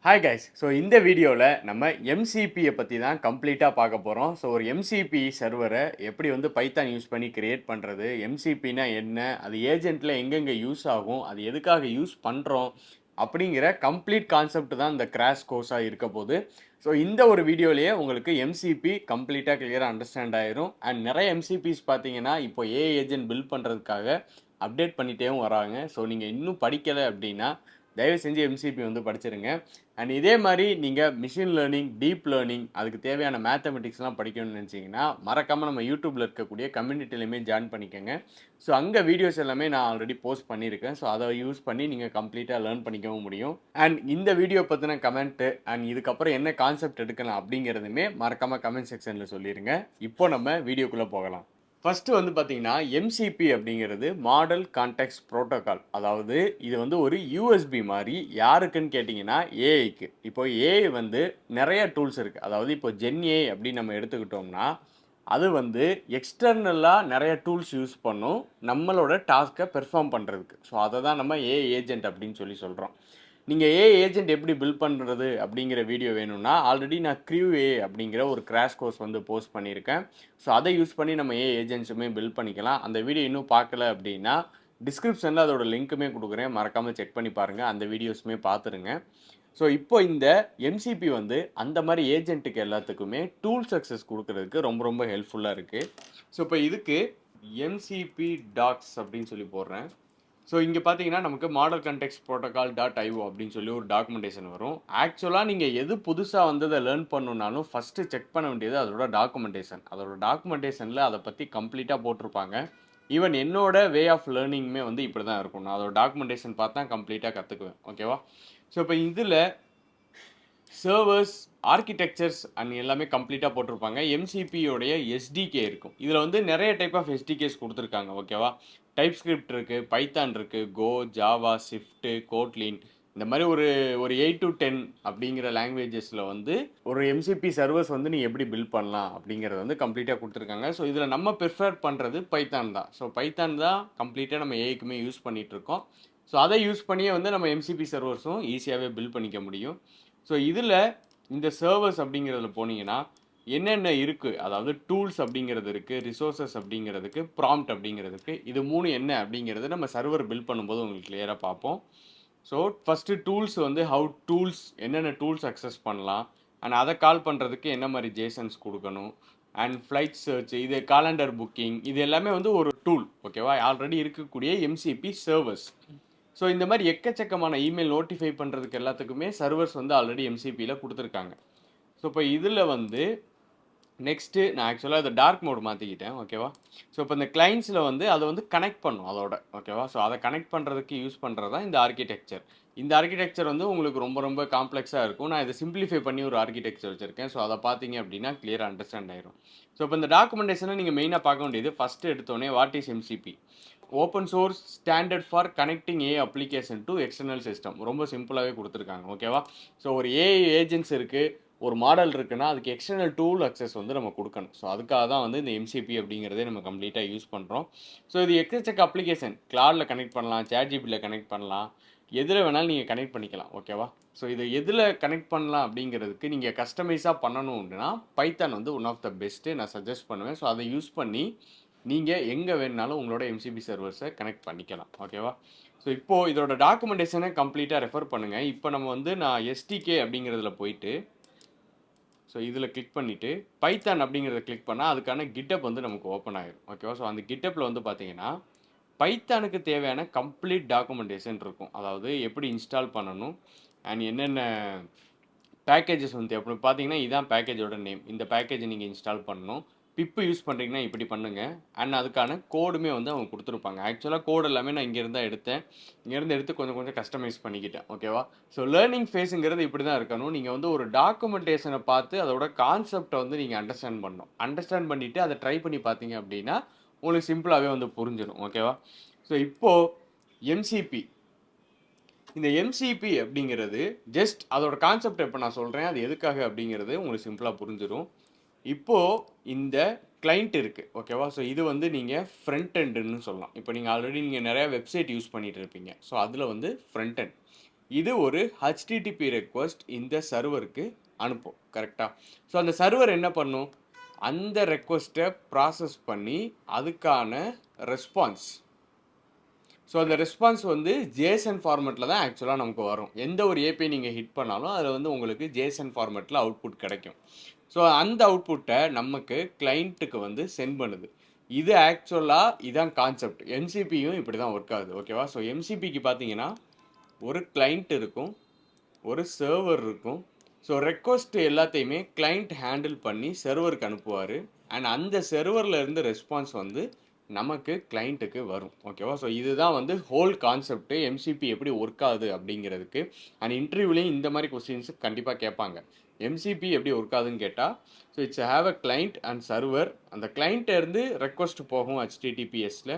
Hi guys. So இந்த வீடியோவில் நம்ம எம்சிபியை பற்றி தான் கம்ப்ளீட்டாக பார்க்க போகிறோம். ஸோ ஒரு எம்சிபி சர்வரை எப்படி வந்து பைத்தான் யூஸ் பண்ணி கிரியேட் பண்ணுறது, எம்சிபினா என்ன, அது ஏஜென்ட்டில் எங்கெங்கே யூஸ் ஆகும், அது எதுக்காக யூஸ் பண்ணுறோம் அப்படிங்கிற கம்ப்ளீட் கான்செப்ட் தான் இந்த கிராஷ் கோர்ஸாக இருக்க போகுது. ஸோ இந்த ஒரு வீடியோலேயே உங்களுக்கு எம்சிபி கம்ப்ளீட்டாக கிளியராக அண்டர்ஸ்டாண்ட் ஆயிரும். அண்ட் நிறைய எம்சிபிஸ் பார்த்தீங்கன்னா இப்போ ஏஐ ஏஜென்ட் பில்ட் பண்ணுறதுக்காக அப்டேட் பண்ணிகிட்டேவும் வராங்க. ஸோ நீங்கள் இன்னும் படிக்கலை அப்படின்னா தயவு செஞ்சு எம்சிபி வந்து படிச்சிருங்க. அண்ட் இதே மாதிரி நீங்கள் மிஷின் லேர்னிங், டீப் லேர்னிங், அதுக்கு தேவையான மேத்தமெட்டிக்ஸ்லாம் படிக்கணும்னு நினச்சிங்கன்னா மறக்காமல் நம்ம யூடியூப்பில் இருக்கக்கூடிய கம்யூனிட்டிலையுமே ஜாயின் பண்ணிக்கோங்க. ஸோ அங்கே வீடியோஸ் எல்லாமே நான் ஆல்ரெடி போஸ்ட் பண்ணியிருக்கேன். ஸோ அதை யூஸ் பண்ணி நீங்கள் கம்ப்ளீட்டாக லேர்ன் பண்ணிக்கவும் முடியும். அண்ட் இந்த வீடியோ பற்றின கமெண்ட்டு அண்ட் இதுக்கப்புறம் என்ன கான்செப்ட் எடுக்கலாம் அப்படிங்கிறதுமே மறக்காமல் கமெண்ட் செக்ஷனில் சொல்லிடுங்க. இப்போ நம்ம வீடியோக்குள்ளே போகலாம். ஃபஸ்ட்டு வந்து பார்த்தீங்கன்னா எம்சிபி அப்படிங்கிறது மாடல் கான்டெக்ஸ்ட் ப்ரோட்டோகால். அதாவது இது வந்து ஒரு யூஎஸ்பி மாதிரி. யாருக்குன்னு கேட்டிங்கன்னா ஏஐக்கு. இப்போ ஏஐ வந்து நிறைய டூல்ஸ் இருக்குது. அதாவது இப்போ ஜென்ஏ அப்படின்னு நம்ம எடுத்துக்கிட்டோம்னா அது வந்து எக்ஸ்டர்னலாக நிறைய டூல்ஸ் யூஸ் பண்ணும் நம்மளோட டாஸ்க்கை பெர்ஃபார்ம் பண்ணுறதுக்கு. ஸோ அதை தான் நம்ம ஏஐ ஏஜென்ட் அப்படின்னு சொல்கிறோம். நீங்கள் ஏஐ ஏஜென்ட் எப்படி பில்ட் பண்ணுறது அப்படிங்கிற வீடியோ வேணும்னா ஆல்ரெடி நான் க்ரியூஏ அப்படிங்கிற ஒரு கிராஷ் கோர்ஸ் வந்து போஸ்ட் பண்ணியிருக்கேன். ஸோ அதை யூஸ் பண்ணி நம்ம ஏஐ ஏஜென்ட்ஸுமே பில்ட் பண்ணிக்கலாம். அந்த வீடியோ இன்னும் பார்க்கல அப்படின்னா டிஸ்கிரிப்ஷனில் அதோட லிங்க்குமே கொடுக்குறேன், மறக்காமல் செக் பண்ணி பாருங்கள். அந்த வீடியோஸுமே பார்த்துருங்க. ஸோ இப்போ இந்த எம்சிபி வந்து அந்த மாதிரி ஏஜென்ட்டுக்கு எல்லாத்துக்குமே டூல் சக்ஸஸ் கொடுக்கறதுக்கு ரொம்ப ரொம்ப ஹெல்ப்ஃபுல்லாக இருக்குது. ஸோ இப்போ இதுக்கு எம்சிபி டாக்ஸ் அப்படின்னு சொல்லி போடுறேன். ஸோ இங்கே பார்த்தீங்கன்னா நமக்கு மாடல் கண்டெக்ஸ்ட் ப்ரோட்டோகால் .io அப்படின்னு சொல்லி ஒரு டாக்குமெண்டேஷன் வரும். ஆக்சுவலாக நீங்கள் எது புதுசாக வந்து அதை லேர்ன் பண்ணணுன்னாலும் ஃபஸ்ட்டு செக் பண்ண வேண்டியது அதோட டாக்குமெண்டேஷன். அதோட டாக்குமெண்டேஷனில் அதை பற்றி கம்ப்ளீட்டாக போட்டிருப்பாங்க. ஈவன் என்னோட வே ஆஃப் லேர்னிங்குமே வந்து இப்படி தான் இருக்கும். நான் அதோட டாக்குமெண்டேஷன் பார்த்து தான் கம்ப்ளீட்டாக கற்றுக்குவேன். ஓகேவா? ஸோ இப்போ இதில் சர்வர்ஸ், ஆர்கிடெக்சர்ஸ் அண்ட் எல்லாமே கம்ப்ளீட்டாக போட்டிருப்பாங்க. எம்சிபியோடைய எஸ்டிகே இருக்கும். இதில் வந்து நிறைய டைப் ஆஃப் எஸ்டிகேஸ் கொடுத்துருக்காங்க. ஓகேவா? டைப் ஸ்கிரிப்ட் இருக்குது, பைத்தான் இருக்குது, கோ, ஜாவா, ஸ்விஃப்ட்டு, கோட்லின், இந்த மாதிரி ஒரு ஒரு 8 to 10 அப்படிங்கிற லாங்குவேஜஸில் வந்து ஒரு எம்சிபி சர்வர்ஸ் வந்து நீங்கள் எப்படி பில்ட் பண்ணலாம் அப்படிங்கிறத வந்து கம்ப்ளீட்டாக கொடுத்துருக்காங்க. ஸோ இதில் நம்ம ப்ரிஃபர் பண்ணுறது பைத்தான் தான். ஸோ பைத்தான் தான் கம்ப்ளீட்டாக நம்ம ஏஐக்குமே யூஸ் பண்ணிகிட்ருக்கோம். ஸோ அதை யூஸ் பண்ணியே வந்து நம்ம எம்சிபி சர்வர்ஸும் ஈஸியாகவே பில்ட் பண்ணிக்க முடியும். ஸோ இதில் இந்த சர்வர்ஸ் அப்படிங்கிறதுல போனீங்கன்னா என்னென்ன இருக்குது, அதாவது டூல்ஸ் அப்படிங்கிறது இருக்குது, ரிசோர்ஸஸ் அப்படிங்கிறதுக்கு, ப்ராம்ப்ட் அப்படிங்கிறதுக்கு, இது 3 என்ன அப்படிங்கிறது நம்ம சர்வர் பில்ட் பண்ணும்போது உங்களுக்கு கிளியராக பார்ப்போம். ஸோ ஃபஸ்ட்டு டூல்ஸ் வந்து டூல்ஸ் என்னென்ன டூல்ஸ் அக்சஸ் பண்ணலாம் அண்ட் அதை கால் பண்ணுறதுக்கு என்ன மாதிரி ஜேசன்ஸ் கொடுக்கணும் அண்ட் ஃப்ளைட் சர்ச், இது காலண்டர் புக்கிங், இது எல்லாமே வந்து ஒரு டூல். ஓகேவா? ஆல்ரெடி இருக்கக்கூடிய எம்சிபி சர்வர்ஸ். ஸோ இந்த மாதிரி எக்கச்சக்கமான இமெயில் நோட்டிஃபை பண்ணுறதுக்கு எல்லாத்துக்குமே சர்வர்ஸ் வந்து ஆல்ரெடி எம்சிபியில் கொடுத்துருக்காங்க. ஸோ இப்போ இதில் வந்து நெக்ஸ்ட்டு நான் ஆக்சுவலாக அதை டார்க் மோட் மாற்றிக்கிட்டேன். ஓகேவா? ஸோ இப்போ இந்த கிளைண்ட்ஸில் வந்து அதை வந்து கனெக்ட் பண்ணும் அதோட. ஓகேவா? ஸோ அதை கனெக்ட் பண்ணுறதுக்கு யூஸ் பண்ணுறது தான் இந்த ஆர்கிடெக்சர். இந்த ஆர்கிடெக்சர் வந்து உங்களுக்கு ரொம்ப ரொம்ப காம்ப்ளெக்ஸாக இருக்கும். நான் இதை சிம்பிளிஃபை பண்ணி ஒரு ஆர்கிடெக்சர் வச்சுருக்கேன். ஸோ அதை பார்த்தீங்க அப்படின்னா கிளியராக அண்டர்ஸ்டாண்ட் ஆயிரும். ஸோ இப்போ இந்த டாக்குமெண்டேஷனை நீங்கள் மெயினாக பார்க்க வேண்டியது ஃபஸ்ட்டு எடுத்தோடனே what is MCB? Open source standard for connecting A application to external system. ரொம்ப சிம்பிளாகவே கொடுத்துருக்காங்க. ஓகேவா? ஸோ ஒரு ஏஐ ஏஜென்ட்ஸ் இருக்குது, ஒரு மாடல் இருக்குன்னா அதுக்கு எக்ஸ்டர்னல் டூல் அக்சஸ் வந்து நம்ம கொடுக்கணும். ஸோ அதுக்காக தான் வந்து இந்த எம்சிபி அப்படிங்கிறதே நம்ம கம்ப்ளீட்டாக யூஸ் பண்ணுறோம். ஸோ இது எக்கச்சக்க அப்ளிகேஷன் கிளாடில் கனெக்ட் பண்ணலாம், சாட்ஜிபியில் கனெக்ட் பண்ணலாம், எதில் வேணாலும் நீங்கள் கனெக்ட் பண்ணிக்கலாம். ஓகேவா? ஸோ இது எதில் கனெக்ட் பண்ணலாம் அப்படிங்கிறதுக்கு நீங்கள் கஸ்டமைஸாக பண்ணணும் அப்படின்னா பைத்தான் வந்து ஒன் ஆஃப் த பெஸ்ட்டு நான் சஜஸ்ட் பண்ணுவேன். ஸோ அதை யூஸ் பண்ணி நீங்கள் எங்கே வேணுனாலும் உங்களோட எம்சிபி சர்வர்ஸை கனெக்ட் பண்ணிக்கலாம். ஓகேவா? ஸோ இப்போது இதோட டாக்குமெண்டேஷனை கம்ப்ளீட்டாக ரெஃபர் பண்ணுங்கள். இப்போ நம்ம வந்து நான் எஸ்டிகே அப்படிங்கிறதுல போயிட்டு ஸோ இதில் கிளிக் பண்ணிவிட்டு பைத்தான் அப்படிங்கிறத கிளிக் பண்ணால் அதுக்கான கிட்டப் வந்து நமக்கு ஓப்பன் ஆகிடும். ஓகேவா? ஸோ அந்த கிட்டப்பில் வந்து பார்த்தீங்கன்னா பைத்தானுக்கு தேவையான கம்ப்ளீட் டாக்குமெண்டேஷன் இருக்கும். அதாவது எப்படி இன்ஸ்டால் பண்ணணும் அண்ட் என்னென்ன பேக்கேஜஸ் வந்து எப்படி பார்த்தீங்கன்னா இதான் பேக்கேஜோட நேம். இந்த பேக்கேஜை நீங்கள் இன்ஸ்டால் பண்ணணும். பிப்பு யூஸ் பண்ணுறீங்கன்னா இப்படி பண்ணுங்கள். அண்ட் அதுக்கான கோடுமே வந்து அவங்க கொடுத்துருப்பாங்க. ஆக்சுவலாக கோடு எல்லாமே நான் இங்கேருந்து தான் எடுத்தேன். இங்கேருந்து எடுத்து கொஞ்சம் கொஞ்சம் கஸ்டமைஸ் பண்ணிக்கிட்டேன். ஓகேவா? ஸோ லேர்னிங் ஃபேஸுங்கிறது இப்படி தான் இருக்கணும். நீங்கள் வந்து ஒரு டாக்குமெண்டேஷனை பார்த்து அதோட கான்செப்டை வந்து நீங்கள் அண்டர்ஸ்டாண்ட் பண்ணணும். அண்டர்ஸ்டாண்ட் பண்ணிவிட்டு அதை ட்ரை பண்ணி பார்த்தீங்க அப்படின்னா உங்களுக்கு சிம்பிளாகவே வந்து புரிஞ்சிடும். ஓகேவா? ஸோ இப்போது எம்சிபி, இந்த எம்சிபி அப்படிங்கிறது ஜஸ்ட் அதோட கான்செப்ட் இப்போ நான் சொல்கிறேன் அது எதுக்காக அப்படிங்கிறது உங்களுக்கு சிம்பிளாக புரிஞ்சிடும். இப்போது இந்த கிளைண்ட் இருக்குது. ஓகேவா? ஸோ இது வந்து நீங்கள் ஃப்ரண்ட் எண்டுன்னு சொல்லலாம். இப்போ நீங்கள் ஆல்ரெடி நீங்கள் நிறையா வெப்சைட் யூஸ் பண்ணிகிட்டு இருப்பீங்க. ஸோ அதில் வந்து ஃப்ரண்ட் எண்ட். இது ஒரு HTTP ரெக்வஸ்ட் இந்த சர்வருக்கு அனுப்பும். கரெக்ட்டா? ஸோ அந்த சர்வர் என்ன பண்ணும்? அந்த ரெக்வஸ்ட்டை ப்ராசஸ் பண்ணி அதுக்கான ரெஸ்பான்ஸ் ஸோ அந்த ரெஸ்பான்ஸ் வந்து ஜேசன் ஃபார்மேட்டில் தான் ஆக்சுவலாக நமக்கு வரும். எந்த ஒரு ஏபிஐ நீங்கள் ஹிட் பண்ணாலும் அதில் வந்து உங்களுக்கு ஜேசன் ஃபார்மேட்டில் அவுட்புட் கிடைக்கும். ஸோ அந்த அவுட்புட்டை நமக்கு கிளைண்ட்டுக்கு வந்து சென்ட் பண்ணுது. இது ஆக்சுவலாக இதான் கான்செப்ட். எம்சிபியும் இப்படி தான் ஒர்க் ஆகுது. ஓகேவா? ஸோ எம்சிபிக்கு பார்த்தீங்கன்னா ஒரு கிளைண்ட் இருக்கும், ஒரு சர்வர் இருக்கும். ஸோ ரெக்வஸ்ட் எல்லாத்தையுமே கிளைண்ட் ஹேண்டில் பண்ணி சர்வருக்கு அனுப்புவார். அண்ட் அந்த சர்வரில் இருந்து ரெஸ்பான்ஸ் வந்து நமக்கு கிளைண்ட்டுக்கு வரும். ஓகேவா? ஸோ இதுதான் வந்து ஹோல் கான்செப்ட் எம்சிபி எப்படி ஒர்க் ஆகுது அப்படிங்கிறதுக்கு. அண்ட் இன்டர்வியூலையும் இந்த மாதிரி கொஸ்டின்ஸ் கண்டிப்பாக கேட்பாங்க. எம்சிபி எப்படி ஒர்க் ஆகுதுன்னு கேட்டால், so it's have a client and server. அந்த கிளைண்ட்டை இருந்து ரெக்வஸ்ட் போகும் HTTPSல.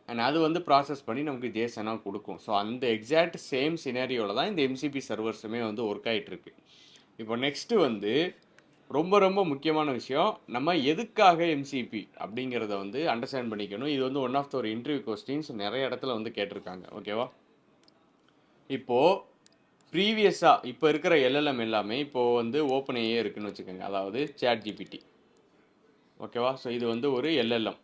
அண்ட் அது வந்து ப்ராசஸ் பண்ணி நமக்கு ஜேசனாக கொடுக்கும். ஸோ அந்த எக்ஸாக்ட் சேம் சினாரியோவில் தான் இந்த எம்சிபி சர்வர்ஸுமே வந்து ஒர்க் ஆகிட்டு இருக்கு. இப்போ நெக்ஸ்ட்டு வந்து ரொம்ப ரொம்ப முக்கியமான விஷயம், நம்ம எதுக்காக எம்சிபி அப்படிங்கிறத வந்து அண்டர்ஸ்டாண்ட் பண்ணிக்கணும். இது வந்து ஒன் ஆஃப் த ஒரு இன்டர்வியூ கொஸ்டின்ஸ் நிறைய இடத்துல வந்து கேட்டிருக்காங்க. ஓகேவா? இப்போது ப்ரீவியஸாக இப்போ இருக்கிற LLM எல்லாமே இப்போது வந்து ஓப்பன்ஏஐ இருக்குன்னு வச்சுக்கோங்க. அதாவது ChatGPT. ஓகேவா? ஸோ இது வந்து ஒரு LLM.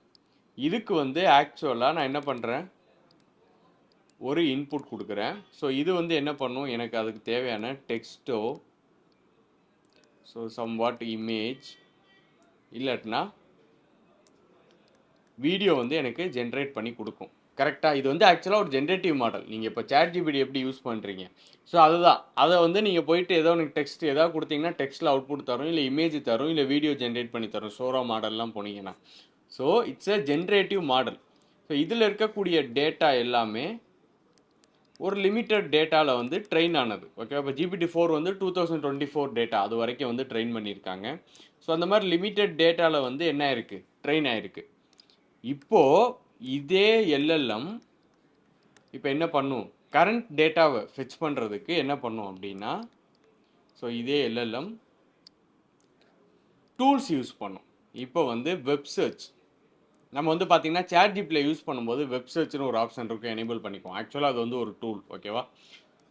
இதுக்கு வந்து ஆக்சுவலாக நான் என்ன பண்ணுறேன், ஒரு இன்புட் கொடுக்குறேன். ஸோ இது வந்து என்ன பண்ணும், எனக்கு அதுக்கு தேவையான டெக்ஸ்ட்டோ ஸோ சம்வாட் இமேஜ் இல்லாட்டினா வீடியோ வந்து எனக்கு ஜென்ரேட் பண்ணி கொடுக்கும். கரெக்டாக? இது வந்து ஆக்சுவலாக ஒரு ஜென்ரேட்டிவ் மாடல். நீங்கள் இப்போ ChatGPT எப்படி யூஸ் பண்ணுறீங்க, ஸோ அதுதான். அதை வந்து நீங்கள் போயிட்டு ஏதோ எனக்கு டெக்ஸ்ட் ஏதாவது கொடுத்தீங்கன்னா டெக்ஸ்ட்டில் அவுட்புட் தரும், இல்லை இமேஜ் தரும், இல்லை வீடியோ ஜென்ரேட் பண்ணி தரும். சோரா மாடல்லாம் போனீங்கன்னா so it's a generative model. So இதில் இருக்கக்கூடிய டேட்டா எல்லாமே ஒரு லிமிட்டட் டேட்டாவில் வந்து ட்ரெயின் ஆனது. ஓகே, இப்போ GPT-4 வந்து 2024 டேட்டா அது வரைக்கும் வந்து ட்ரெயின் பண்ணியிருக்காங்க. ஸோ அந்த மாதிரி லிமிட்டட் டேட்டாவில் வந்து என்ன ஆயிருக்கு, ட்ரெயின் ஆயிருக்கு. இப்போது இதே LLM இப்போ என்ன பண்ணும், கரண்ட் டேட்டாவை ஃபெச் பண்ணுறதுக்கு என்ன பண்ணும் அப்படின்னா, ஸோ இதே LLM டூல்ஸ் யூஸ் பண்ணும். இப்போ வந்து வெப் சர்ச் நம்ம வந்து பார்த்தீங்கன்னா ChatGPT யூஸ் பண்ணும்போது வெப் சர்ச்னு ஒரு ஆப்ஷன் இருக்கும், எனேபிள் பண்ணிக்குவோம். ஆக்சுவலாக அது வந்து ஒரு டூல். ஓகேவா?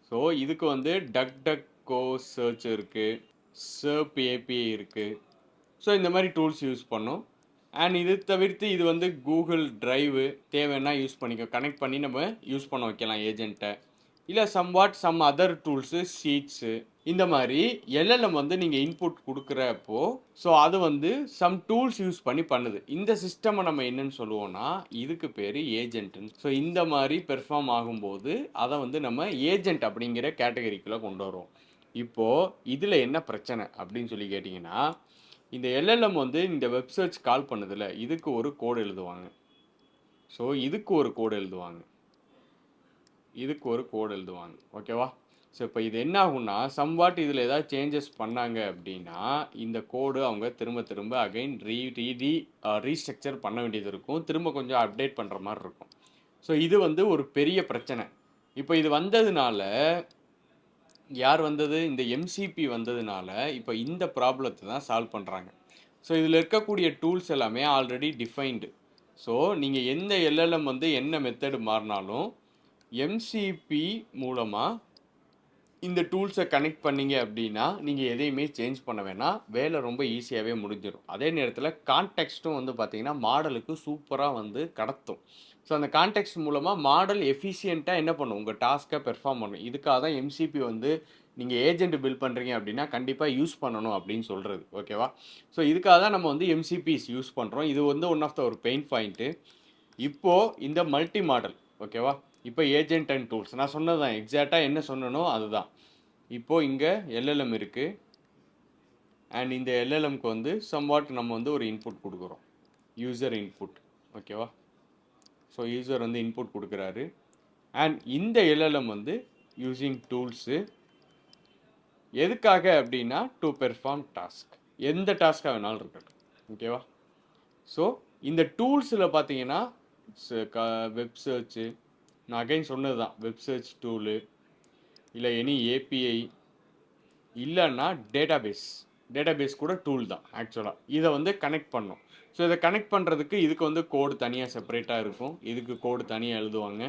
ஸோ இதுக்கு வந்து DuckDuckGo சர்ச் இருக்குது, SERP API இருக்குது. ஸோ இந்த மாதிரி டூல்ஸ் யூஸ் பண்ணும். அண்ட் இது தவிர்த்து இது வந்து கூகுள் டிரைவு தேவைன்னா யூஸ் பண்ணிக்கோ, கனெக்ட் பண்ணி நம்ம யூஸ் பண்ண வைக்கலாம் ஏஜென்ட்டை. இல்லை சம் அதர் டூல்ஸு, ஷீட்ஸு, இந்த மாதிரி LLM வந்து நீங்கள் இன்புட் கொடுக்குறப்போ ஸோ அது வந்து சம் டூல்ஸ் யூஸ் பண்ணி பண்ணுது. இந்த சிஸ்டமை நம்ம என்னன்னு சொல்லுவோம்னா, இதுக்கு பேர் ஏஜென்ட்னு. ஸோ இந்த மாதிரி பெர்ஃபார்ம் ஆகும்போது அதை வந்து நம்ம ஏஜென்ட் அப்படிங்கிற கேட்டகரிக்குள்ளே கொண்டு வரோம். இப்போது இதில் என்ன பிரச்சனை அப்படின்னு சொல்லி கேட்டிங்கன்னா, இந்த LLM வந்து இந்த வெப் சர்ச் கால் பண்ணுதில்ல, இதுக்கு ஒரு கோடு எழுதுவாங்க. ஸோ இதுக்கு ஒரு கோடு எழுதுவாங்க, இதுக்கு ஒரு கோடு எழுதுவாங்க. ஓகேவா? ஸோ இப்போ இது என்ன ஆகும்னா, சம்வாட் இதில் ஏதாவது சேஞ்சஸ் பண்ணாங்க அப்படின்னா இந்த கோடு அவங்க திரும்ப திரும்ப அகைன் ரீஸ்ட்ரக்சர் பண்ண வேண்டியது இருக்கும், திரும்ப கொஞ்சம் அப்டேட் பண்ணுற மாதிரி இருக்கும். ஸோ இது வந்து ஒரு பெரிய பிரச்சனை. இப்போ இது வந்ததுனால யார் வந்தது, இந்த எம்சிபி வந்ததுனால இப்போ இந்த ப்ராப்ளத்தை தான் சால்வ் பண்ணுறாங்க. ஸோ இதில் இருக்கக்கூடிய டூல்ஸ் எல்லாமே ஆல்ரெடி டிஃபைன்டு. ஸோ நீங்கள் எந்த LLM வந்து என்ன மெத்தடு மாறினாலும் எம்சிபி மூலமாக இந்த டூல்ஸை கனெக்ட் பண்ணிங்க அப்படின்னா நீங்கள் எதையுமே சேஞ்ச் பண்ண வேணாம், வேலை ரொம்ப ஈஸியாகவே முடிஞ்சிடும். அதே நேரத்தில் கான்டெக்ஸ்ட்டும் வந்து பார்த்தீங்கன்னா மாடலுக்கு சூப்பராக வந்து கடத்தும். ஸோ அந்த கான்டெக்ஸ்ட் மூலமாக மாடல் எஃபிஷியண்ட்டாக என்ன பண்ணும், உங்கள் டாஸ்க்கை பெர்ஃபார்ம் பண்ணும். இதுக்காக தான் எம்சிபி வந்து நீங்கள் ஏஜென்ட் பில்ட் பண்ணுறீங்க அப்படின்னா கண்டிப்பாக யூஸ் பண்ணணும் அப்படின்னு சொல்கிறது. ஓகேவா? ஸோ இதுக்காக தான் நம்ம வந்து எம்சிபிஸ் யூஸ் பண்ணுறோம். இது வந்து ஒன் ஆஃப் த ஒரு பெயின் பாயிண்ட்டு. இப்போது இந்த மல்டி மாடல், ஓகேவா, இப்போ ஏஜென்ட் அண்ட் டூல்ஸ் நான் சொன்னது தான், எக்ஸாக்டாக என்ன சொன்னனோ அதுதான். இப்போது இங்கே LLM இருக்குது. அண்ட் இந்த LLMக்கு வந்து சம்வாட் நம்ம வந்து ஒரு இன்புட் கொடுக்குறோம், யூசர் இன்புட். ஓகேவா? ஸோ யூசர் வந்து இன்புட் கொடுக்குறாரு. அண்ட் இந்த LLM வந்து யூஸிங் டூல்ஸு எதுக்காக அப்படின்னா டு பெர்ஃபார்ம் டாஸ்க், எந்த டாஸ்க்காக வேணாலும் இருக்கட்டும். ஓகேவா? ஸோ இந்த டூல்ஸில் பார்த்தீங்கன்னா வெப் சர்ச்சு, நான் அகைன் சொன்னது தான், வெப் சர்ச் டூலு, இல்லை எனி API, இல்லைன்னா டேட்டாபேஸ் கூட டூல் தான் ஆக்சுவலாக. இதை வந்து கனெக்ட் பண்ணும். ஸோ இதை கனெக்ட் பண்ணுறதுக்கு இதுக்கு வந்து கோடு தனியாக செப்பரேட்டாக இருக்கும், இதுக்கு கோடு தனியாக எழுதுவாங்க.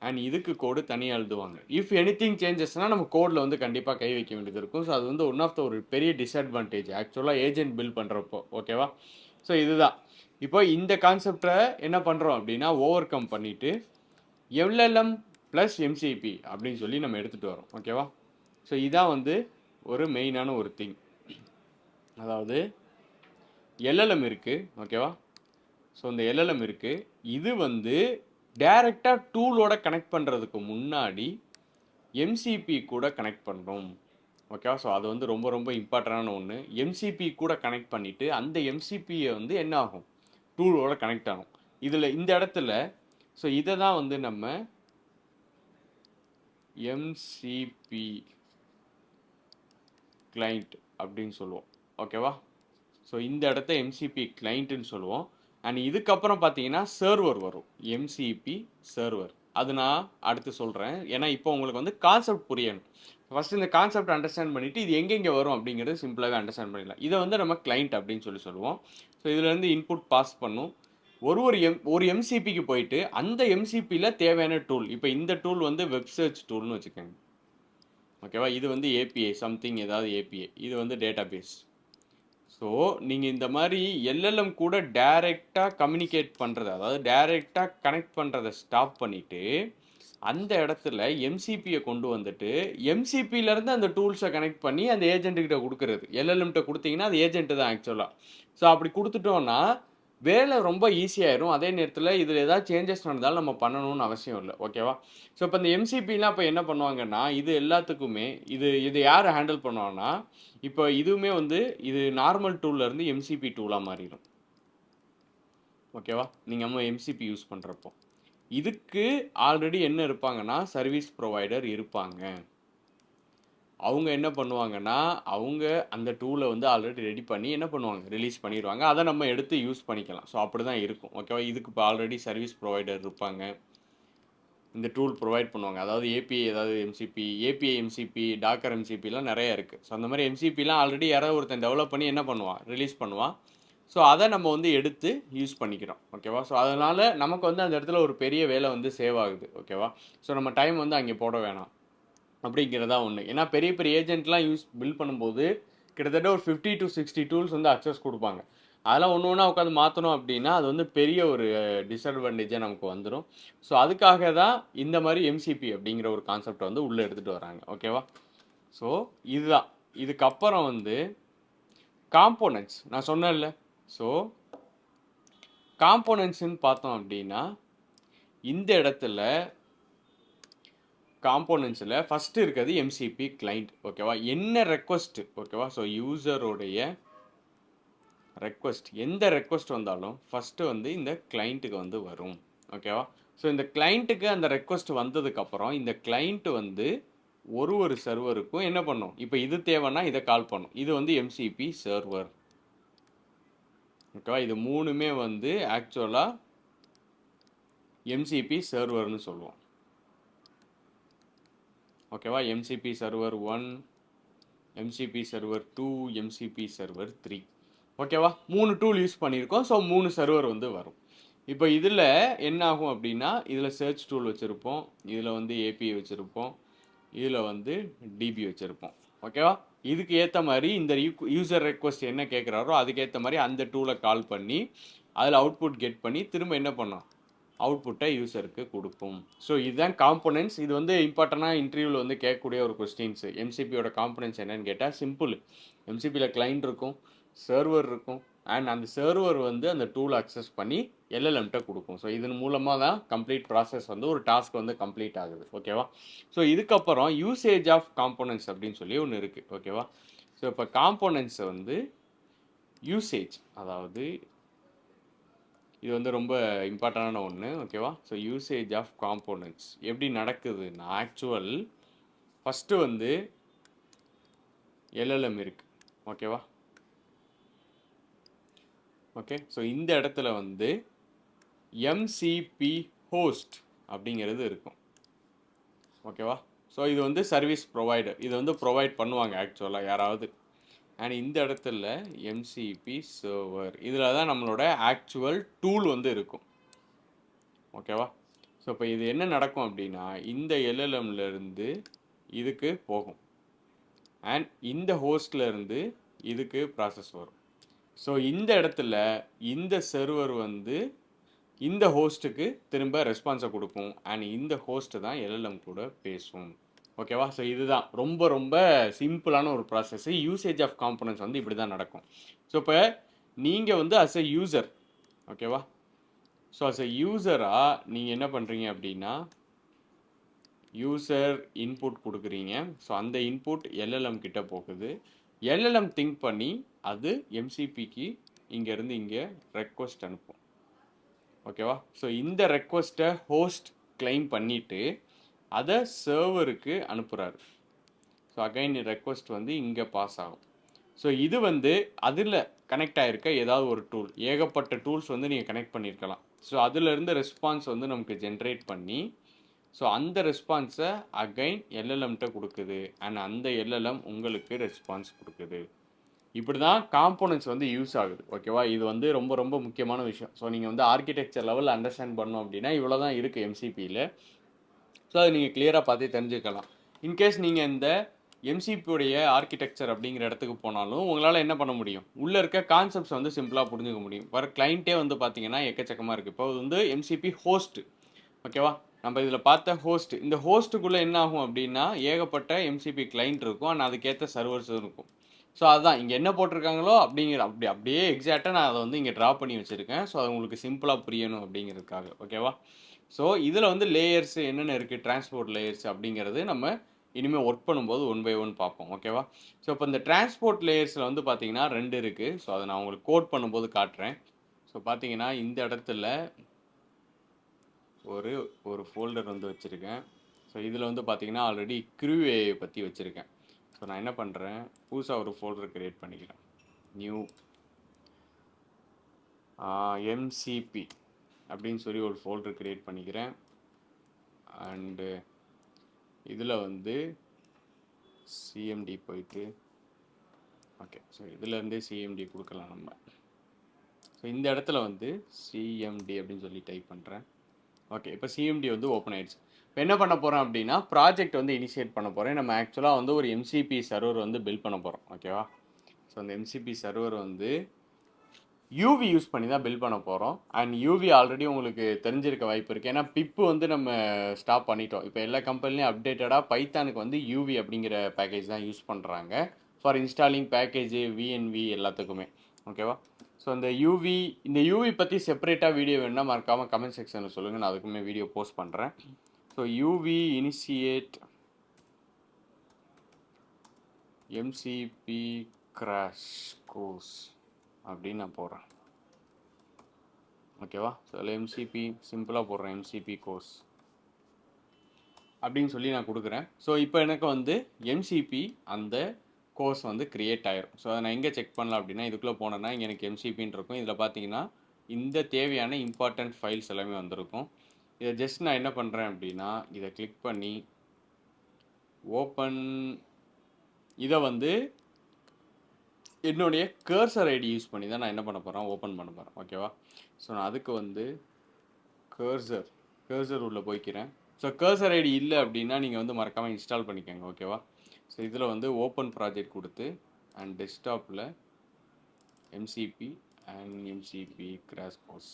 அண்ட் இதுக்கு கோடு தனியாக எழுதுவாங்க. இஃப் எனிதிங் சேஞ்சஸ்னால் நம்ம கோடில் வந்து கண்டிப்பாக கை வைக்க வேண்டியது இருக்கும். ஸோ அது வந்து ஒன் ஆஃப் த ஒரு பெரிய டிஸ்அட்வான்டேஜ் ஆக்சுவலாக ஏஜென்ட் பில் பண்ணுறப்போ. ஓகேவா? ஸோ இதுதான் இப்போ இந்த கான்செப்டை என்ன பண்ணுறோம் அப்படின்னா ஓவர் கம் பண்ணிவிட்டு எல்எல்எம் ப்ளஸ் எம்சிபி அப்படின்னு சொல்லி நம்ம எடுத்துகிட்டு வரோம். ஓகேவா? ஸோ இதான் வந்து ஒரு மெயினான ஒரு திங். அதாவது எல்எல்எம் இருக்குது. ஓகேவா? ஸோ இந்த எல்எல்எம் இருக்குது. இது வந்து டைரெக்டாக டூலோட கனெக்ட் பண்ணுறதுக்கு முன்னாடி எம்சிபி கூட கனெக்ட் பண்ணுறோம். ஓகேவா? ஸோ அது வந்து ரொம்ப ரொம்ப இம்பார்ட்டண்டான ஒன்று. எம்சிபி கூட கனெக்ட் பண்ணிவிட்டு அந்த எம்சிபியை வந்து என்ன ஆகும், டூலோட கனெக்ட் ஆகும். இதில் இந்த இடத்துல ஸோ இதை தான் வந்து நம்ம எம்சிபி கிளைண்ட் அப்படின்னு சொல்லுவோம். ஓகேவா? ஸோ இந்த இடத்த எம்சிபி கிளைண்ட்டுன்னு சொல்லுவோம். அண்ட் இதுக்கப்புறம் பார்த்தீங்கன்னா சர்வர் வரும், எம்சிபி சர்வர். அது நான் அடுத்து சொல்கிறேன். ஏன்னா இப்போ உங்களுக்கு வந்து கான்செப்ட் புரியணும். ஃபஸ்ட் இந்த கான்செப்ட் அண்டர்ஸ்டாண்ட் பண்ணிவிட்டு இது எங்கெங்கே வரும் அப்படிங்கிறது சிம்பிளாகவே அண்டர்ஸ்டாண்ட் பண்ணிடலாம். இதை வந்து நம்ம கிளைண்ட் அப்படின்னு சொல்லுவோம். ஸோ இதுலேருந்து இன்புட் பாஸ் பண்ணும். ஒரு எம்சிபிக்கு போயிட்டு அந்த எம்சிபியில் தேவையான டூல், இப்போ இந்த டூல் வந்து வெப் சர்ச் டூல்னு வச்சுக்கோங்க. ஓகேவா? இது வந்து ஏபிஐ சம்திங் ஏதாவது ஏபிஐ, இது வந்து டேட்டா பேஸ். ஸோ நீங்கள் இந்த மாதிரி எல்எல்எம் கூட டைரெக்டாக கம்யூனிகேட் பண்ணுறது, அதாவது டைரெக்டாக கனெக்ட் பண்ணுறதை ஸ்டாப் பண்ணிவிட்டு அந்த இடத்துல எம்சிபியை கொண்டு வந்துட்டு எம்சிபியிலேருந்து அந்த டூல்ஸை கனெக்ட் பண்ணி அந்த ஏஜென்ட்டுக்கிட்ட கொடுக்குறது. எல்எல்எம்கிட்ட கொடுத்தீங்கன்னா அது ஏஜென்ட்டு தான் ஆக்சுவலாக. ஸோ அப்படி கொடுத்துட்டோன்னா வேலை ரொம்ப ஈஸியாயிரும். அதே நேரத்தில் இதில் ஏதாவது சேஞ்சஸ் நடந்தாலும் நம்ம பண்ணணும்னு அவசியம் இல்லை. ஓகேவா? ஸோ இப்போ இந்த எம்சிபிலாம் இப்போ என்ன பண்ணுவாங்கன்னா இது எல்லாத்துக்குமே இது யார் ஹேண்டில் பண்ணுவாங்கன்னா இப்போ இதுவுமே வந்து இது நார்மல் டூல்லேருந்து எம்சிபி டூலாக மாறிடும். ஓகேவா? நீங்கள் எம்சிபி யூஸ் பண்ணுறப்போ இதுக்கு ஆல்ரெடி என்ன இருப்பாங்கன்னா சர்வீஸ் ப்ரொவைடர் இருப்பாங்க. அவங்க என்ன பண்ணுவாங்கன்னா அவங்க அந்த டூலை வந்து ஆல்ரெடி ரெடி பண்ணி என்ன பண்ணுவாங்க, ரிலீஸ் பண்ணிடுவாங்க. அதை நம்ம எடுத்து யூஸ் பண்ணிக்கலாம். ஸோ அப்படி தான் இருக்கும். ஓகேவா? இதுக்கு இப்போ ஆல்ரெடி சர்வீஸ் ப்ரொவைடர் இருப்பாங்க, இந்த டூல் ப்ரொவைட் பண்ணுவாங்க. அதாவது ஏபிஐ, ஏதாவது எம்சிபி, ஏபிஐ எம்சிபி, டாக்கர் எம்சிபிலாம் நிறைய இருக்குது. ஸோ அந்த மாதிரி எம்சிபிலாம் ஆல்ரெடி யாராவது ஒருத்தன் டெவலப் பண்ணி என்ன பண்ணுவான், ரிலீஸ் பண்ணுவான். ஸோ அதை நம்ம வந்து எடுத்து யூஸ் பண்ணிக்கிறோம். ஓகேவா? ஸோ அதனால் நமக்கு வந்து அந்த இடத்துல ஒரு பெரிய வேலை வந்து சேவ் ஆகுது. ஓகேவா? ஸோ நம்ம டைம் வந்து அங்கே போட வேணாம் அப்படிங்கிறதா ஒன்று. ஏன்னா பெரிய பெரிய ஏஜென்ட்லாம் பில்ட் பண்ணும்போது கிட்டத்தட்ட ஒரு 50 to 60 டூல்ஸ் வந்து அக்சஸ் கொடுப்பாங்க. அதெல்லாம் ஒன்று ஒன்றா உட்காந்து மாற்றணும் அப்படின்னா அது வந்து பெரிய ஒரு டிஸ்அட்வான்டேஜாக நமக்கு வந்துடும். ஸோ அதுக்காக தான் இந்த மாதிரி எம்சிபி அப்படிங்கிற ஒரு கான்செப்டை வந்து உள்ளே எடுத்துகிட்டு வராங்க. ஓகேவா? ஸோ இதுதான். இதுக்கப்புறம் வந்து காம்போனன்ட்ஸ் நான் சொன்னேன்ல. ஸோ காம்போனன்ட்ஸ்ன்னு பார்த்தோம் அப்படின்னா இந்த இடத்துல காம்போனன்ட்ஸில் ஃபஸ்ட்டு இருக்கிறது எம்சிபி கிளைண்ட். ஓகேவா? என்ன ரெக்வஸ்ட்டு, ஓகேவா? ஸோ யூசருடைய ரெக்வஸ்ட், எந்த ரெக்வஸ்ட் வந்தாலும் ஃபஸ்ட்டு வந்து இந்த கிளைண்ட்டுக்கு வந்து வரும். ஓகேவா? ஸோ இந்த கிளைண்ட்டுக்கு அந்த ரெக்வஸ்ட் வந்ததுக்கப்புறம் இந்த கிளைண்ட்டு வந்து ஒரு சர்வருக்கும் என்ன பண்ணும், இப்போ இது தேவைன்னா இதை கால் பண்ணும். இது வந்து எம்சிபி சர்வர். ஓகேவா? இது மூணுமே வந்து ஆக்சுவலாக எம்சிபி சர்வர்னு சொல்லுவோம். ஓகேவா? MCB server 1, MCB server 2, MCB server 3. ஓகேவா? 3 டூல் யூஸ் பண்ணியிருக்கோம். ஸோ 3 சர்வர் வந்து வரும். இப்போ இதில் என்ன ஆகும் அப்படின்னா இதில் சர்ச் டூல் வச்சுருப்போம், இதில் வந்து ஏபிஐ வச்சுருப்போம், இதில் வந்து டிபி வச்சுருப்போம். ஓகேவா? இதுக்கு ஏற்ற மாதிரி இந்த யூசர் ரெக்வஸ்ட் என்ன கேட்குறாரோ அதுக்கேற்ற மாதிரி அந்த டூலை கால் பண்ணி அதில் அவுட்புட் கெட் பண்ணி திரும்ப என்ன பண்ணோம், அவுட்புட்டை யூசருக்கு கொடுக்கும். ஸோ இதுதான் காம்போனன்ட்ஸ். இது வந்து இம்பார்ட்டண்டாக இன்டர்வியூவில் வந்து கேட்கக்கூடிய ஒரு கொஸ்டின்ஸு. எம்சிபியோட காம்போனன்ட்ஸ் என்னன்னு கேட்டால் சிம்பிள். எம்சிபியில் கிளைண்ட் இருக்கும், சர்வர் இருக்கும், அண்ட் அந்த சர்வர் வந்து அந்த டூல் அக்சஸ் பண்ணி எல்எல்எம்கிட்ட கொடுக்கும். ஸோ இதன் மூலமாக தான் கம்ப்ளீட் ப்ராசஸ் வந்து ஒரு டாஸ்க் வந்து கம்ப்ளீட் ஆகுது. ஓகேவா? ஸோ இதுக்கப்புறம் யூசேஜ் ஆஃப் காம்போனன்ட்ஸ் அப்படின்னு சொல்லி ஒன்று இருக்குது. ஓகேவா? ஸோ இப்போ காம்போனன்ட்ஸை வந்து யூசேஜ், அதாவது இது வந்து ரொம்ப இம்பார்ட்டண்டான ஒன்று. ஓகேவா? ஸோ யூசேஜ் ஆஃப் காம்போனன்ட்ஸ் எப்படி நடக்குதுன்னா ஆக்சுவல் ஃபஸ்ட்டு வந்து எல்எல்எம் இருக்குது. ஓகேவா? ஓகே. ஸோ இந்த இடத்துல வந்து எம்சிபி ஹோஸ்ட் அப்படிங்கிறது இருக்கும். ஓகேவா? ஸோ இது வந்து சர்வீஸ் ப்ரொவைடர், இது வந்து ப்ரொவைட் பண்ணுவாங்க ஆக்சுவலாக யாராவது. அண்ட் இந்த இடத்துல எம்சிபி சர்வர், இதில் தான் நம்மளோட ஆக்சுவல் டூல் வந்து இருக்கும். ஓகேவா? ஸோ ஸோ இப்போ இது என்ன நடக்கும் அப்படின்னா இந்த எல்எல்எம்லேருந்து இதுக்கு போகும் அண்ட் இந்த ஹோஸ்ட்லேருந்து இதுக்கு ப்ராசஸ் வரும். ஸோ இந்த இடத்துல இந்த சர்வர் வந்து இந்த ஹோஸ்ட்டுக்கு திரும்ப ரெஸ்பான்ஸை கொடுக்கும் அண்ட் இந்த ஹோஸ்ட்டு தான் எல்எல்எம் கூட பேசும். ஓகேவா? ஸோ இதுதான் ரொம்ப ரொம்ப சிம்பிளான ஒரு ப்ராசஸ். யூசேஜ் ஆஃப் காம்பனன்ட்ஸ் வந்து இப்படி தான் நடக்கும். ஸோ இப்போ நீங்கள் வந்து அஸ் எ யூசர், ஓகேவா? ஸோ அஸ் எ யூசராக நீங்கள் என்ன பண்ணுறீங்க அப்படின்னா யூசர் இன்புட் கொடுக்குறீங்க. ஸோ அந்த இன்புட் எல்எல்எம் கிட்ட போகுது. எல்எல்எம் திங்க் பண்ணி அது எம்சிபிக்கு இங்கேருந்து இங்கே ரெக்வஸ்ட் அனுப்பும். ஓகேவா? ஸோ இந்த ரெக்வஸ்ட்டை ஹோஸ்ட் கிளைம் பண்ணிவிட்டு அதை சர்வருக்கு அனுப்புகிறாரு. ஸோ அகைன் ரெக்வஸ்ட் வந்து இங்கே பாஸ் ஆகும். ஸோ இது வந்து அதில் கனெக்ட் ஆகிருக்க ஏதாவது ஒரு டூல், ஏகப்பட்ட டூல்ஸ் வந்து நீங்கள் கனெக்ட் பண்ணியிருக்கலாம். ஸோ அதிலிருந்து ரெஸ்பான்ஸ் வந்து நமக்கு ஜென்ரேட் பண்ணி ஸோ அந்த ரெஸ்பான்ஸை அகைன் எல்எல்எம்கிட்ட கொடுக்குது அண்ட் அந்த எல்எல்எம் உங்களுக்கு ரெஸ்பான்ஸ் கொடுக்குது. இப்படி தான் காம்போனன்ட்ஸ் வந்து யூஸ் ஆகுது. ஓகேவா? இது வந்து ரொம்ப ரொம்ப முக்கியமான விஷயம். ஸோ நீங்கள் வந்து ஆர்கிடெக்சர் லெவலில் அண்டர்ஸ்டாண்ட் பண்ணோம் அப்படின்னா இவ்வளோ தான் இருக்குது எம்சிபியில். ஸோ அதை நீங்கள் கிளியராக பார்த்து தெரிஞ்சுக்கலாம். இன்கேஸ் நீங்கள் இந்த எம்சிபியுடைய ஆர்கிடெக்சர் அப்படிங்கிற இடத்துக்கு போனாலும் உங்களால் என்ன பண்ண முடியும், உள்ளே இருக்க கான்செப்ட்ஸ் வந்து சிம்பிளாக புரிஞ்சுக்க முடியும். வர கிளைண்ட்டே வந்து பார்த்தீங்கன்னா எக்கச்சக்கமாக இருக்குது. இப்போ வந்து எம்சிபி ஹோஸ்ட், ஓகேவா? நம்ம இதில் பார்த்த ஹோஸ்ட், இந்த ஹோஸ்ட்டுக்குள்ளே என்ன ஆகும் அப்படின்னா ஏகப்பட்ட எம்சிபி கிளைண்ட் இருக்கும் அண்ட் அதுக்கேற்ற சர்வர்ஸ் இருக்கும். ஸோ அதுதான் இங்கே என்ன போட்டிருக்காங்களோ அப்படியே எக்ஸாக்டாக நான் அதை வந்து இங்கே ட்ரா பண்ணி வச்சுருக்கேன். ஸோ அது உங்களுக்கு சிம்பிளாக புரியணும் அப்படிங்கிறதுக்காக. ஓகேவா? ஸோ இதில் வந்து லேயர்ஸ் என்னென்ன இருக்குது, டிரான்ஸ்போர்ட் லேயர்ஸ் அப்படிங்கிறது நம்ம இனிமேல் ஒர்க் பண்ணும்போது ஒன் பை ஒன் பார்ப்போம். ஓகேவா? ஸோ இப்போ இந்த டிரான்ஸ்போர்ட் லேயர்ஸில் வந்து பார்த்தீங்கன்னா 2 இருக்குது. ஸோ அதை நான் உங்களுக்கு கோட் பண்ணும்போது காட்டுறேன். ஸோ பார்த்தீங்கன்னா இந்த இடத்துல ஒரு ஃபோல்டர் வந்து வச்சுருக்கேன். ஸோ இதில் வந்து பார்த்தீங்கன்னா ஆல்ரெடி QA பற்றி வச்சுருக்கேன். ஸோ நான் என்ன பண்ணுறேன், புதுசாக ஒரு ஃபோல்டர் க்ரியேட் பண்ணிக்கிறேன். நியூ எம்சிபி அப்படின்னு சொல்லி ஒரு ஃபோல்டர் க்ரியேட் பண்ணிக்கிறேன். அண்டு இதில் வந்து சிஎம்டி போயிட்டு ஓகே, ஸோ இதிலேருந்தே சிஎம்டி கொடுக்கலாம் நம்ம. ஸோ இந்த இடத்துல வந்து சிஎம்டி அப்படின்னு சொல்லி டைப் பண்ணுறேன். ஓகே, இப்போ சிஎம்டி வந்து ஓப்பன் ஆயிடுச்சு. இப்போ என்ன பண்ண போகிறோம் அப்படின்னா ப்ராஜெக்ட் வந்து இனிஷியேட் பண்ண போகிறேன். நம்ம ஆக்சுவலாக வந்து ஒரு எம்சிபி சர்வர் வந்து பில்ட் பண்ண போகிறோம். ஓகேவா? ஸோ அந்த எம்சிபி சர்வர் வந்து யூவி யூஸ் பண்ணி தான் பில்ட் பண்ண போகிறோம். அண்ட் யூவி ஆல்ரெடி உங்களுக்கு தெரிஞ்சிருக்க வாய்ப்பு இருக்குது. ஏன்னா பிப்பு வந்து நம்ம ஸ்டாப் பண்ணிட்டோம். இப்போ எல்லா கம்பெனிலையும் அப்டேட்டடாக பைத்தானுக்கு வந்து யூவி அப்படிங்கிற பேக்கேஜ் தான் யூஸ் பண்ணுறாங்க ஃபார் இன்ஸ்டாலிங் பேக்கேஜ் விஎன்வி எல்லாத்துக்குமே. ஓகேவா? ஸோ இந்த யூவி பற்றி செப்பரேட்டாக வீடியோ வேணுன்னா மறக்காமல் கமெண்ட் செக்ஷனில் சொல்லுங்கள், நான் அதுக்குமே வீடியோ போஸ்ட் பண்ணுறேன். So UV initiate MCB crash course அப்படின்னு நான் போடுறேன். ஓகேவா? ஸோ அதில் எம்சிபி சிம்பிளாக போடுறேன், எம்சிபி கோர்ஸ் அப்படின்னு சொல்லி நான் கொடுக்குறேன். ஸோ இப்போ எனக்கு வந்து எம்சிபி அந்த கோர்ஸ் வந்து க்ரியேட் ஆகிரும். ஸோ அதை நான் எங்கே செக் பண்ணலாம் அப்படின்னா இதுக்குள்ளே போனேன்னா இங்கே எனக்கு எம்சிபின்னு இருக்கும். இதில் பார்த்தீங்கன்னா இந்த தேவையான இம்பார்ட்டண்ட் ஃபைல்ஸ் எல்லாமே வந்திருக்கும். இதை ஜஸ்ட் நான் என்ன பண்ணுறேன் அப்படின்னா இதை கிளிக் பண்ணி ஓப்பன், இதை வந்து என்னுடைய கர்சர் ஐடி யூஸ் பண்ணி தான் நான் என்ன பண்ண போகிறேன், ஓப்பன் பண்ண போகிறேன். ஓகேவா? ஸோ நான் அதுக்கு வந்து கர்சர் உள்ளே போய்க்கிறேன். ஸோ கர்சர் ஐடி இல்லை அப்படின்னா நீங்கள் வந்து மறக்காமல் இன்ஸ்டால் பண்ணிக்கோங்க. ஓகேவா? ஸோ இதில் வந்து ஓப்பன் ப்ராஜெக்ட் கொடுத்து அண்ட் டெஸ்க்டாப்பில் MCP and MCP crash course.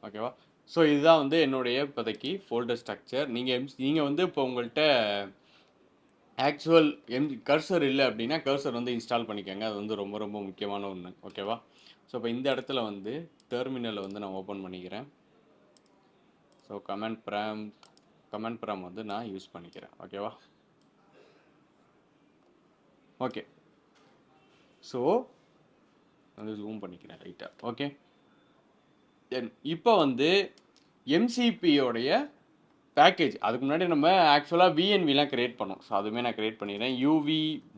ஓகேவா? ஸோ இதுதான் வந்து என்னுடைய இப்போதைக்கு ஃபோல்டர் ஸ்ட்ரக்சர். நீங்கள் வந்து இப்போ உங்கள்கிட்ட ஆக்சுவல் கர்சர் இல்லை அப்படின்னா கர்சர் வந்து இன்ஸ்டால் பண்ணிக்கோங்க. அது வந்து ரொம்ப ரொம்ப முக்கியமான ஒன்று. ஓகேவா? ஸோ இப்போ இந்த இடத்துல வந்து டெர்மினலை வந்து நான் ஓப்பன் பண்ணிக்கிறேன். ஸோ கமெண்ட் ப்ராம் வந்து நான் யூஸ் பண்ணிக்கிறேன். ஓகேவா? ஓகே, ஸோ வந்து ஜூம் பண்ணிக்கிறேன் ரைட்டாக. ஓகே, தென் இப்போ வந்து எம்சிபியோடைய பேக்கேஜ், அதுக்கு முன்னாடி நம்ம ஆக்சுவலாக விஎன்விலாம் க்ரியேட் பண்ணோம். ஸோ அதுவுமே நான் க்ரியேட் பண்ணிடுறேன்.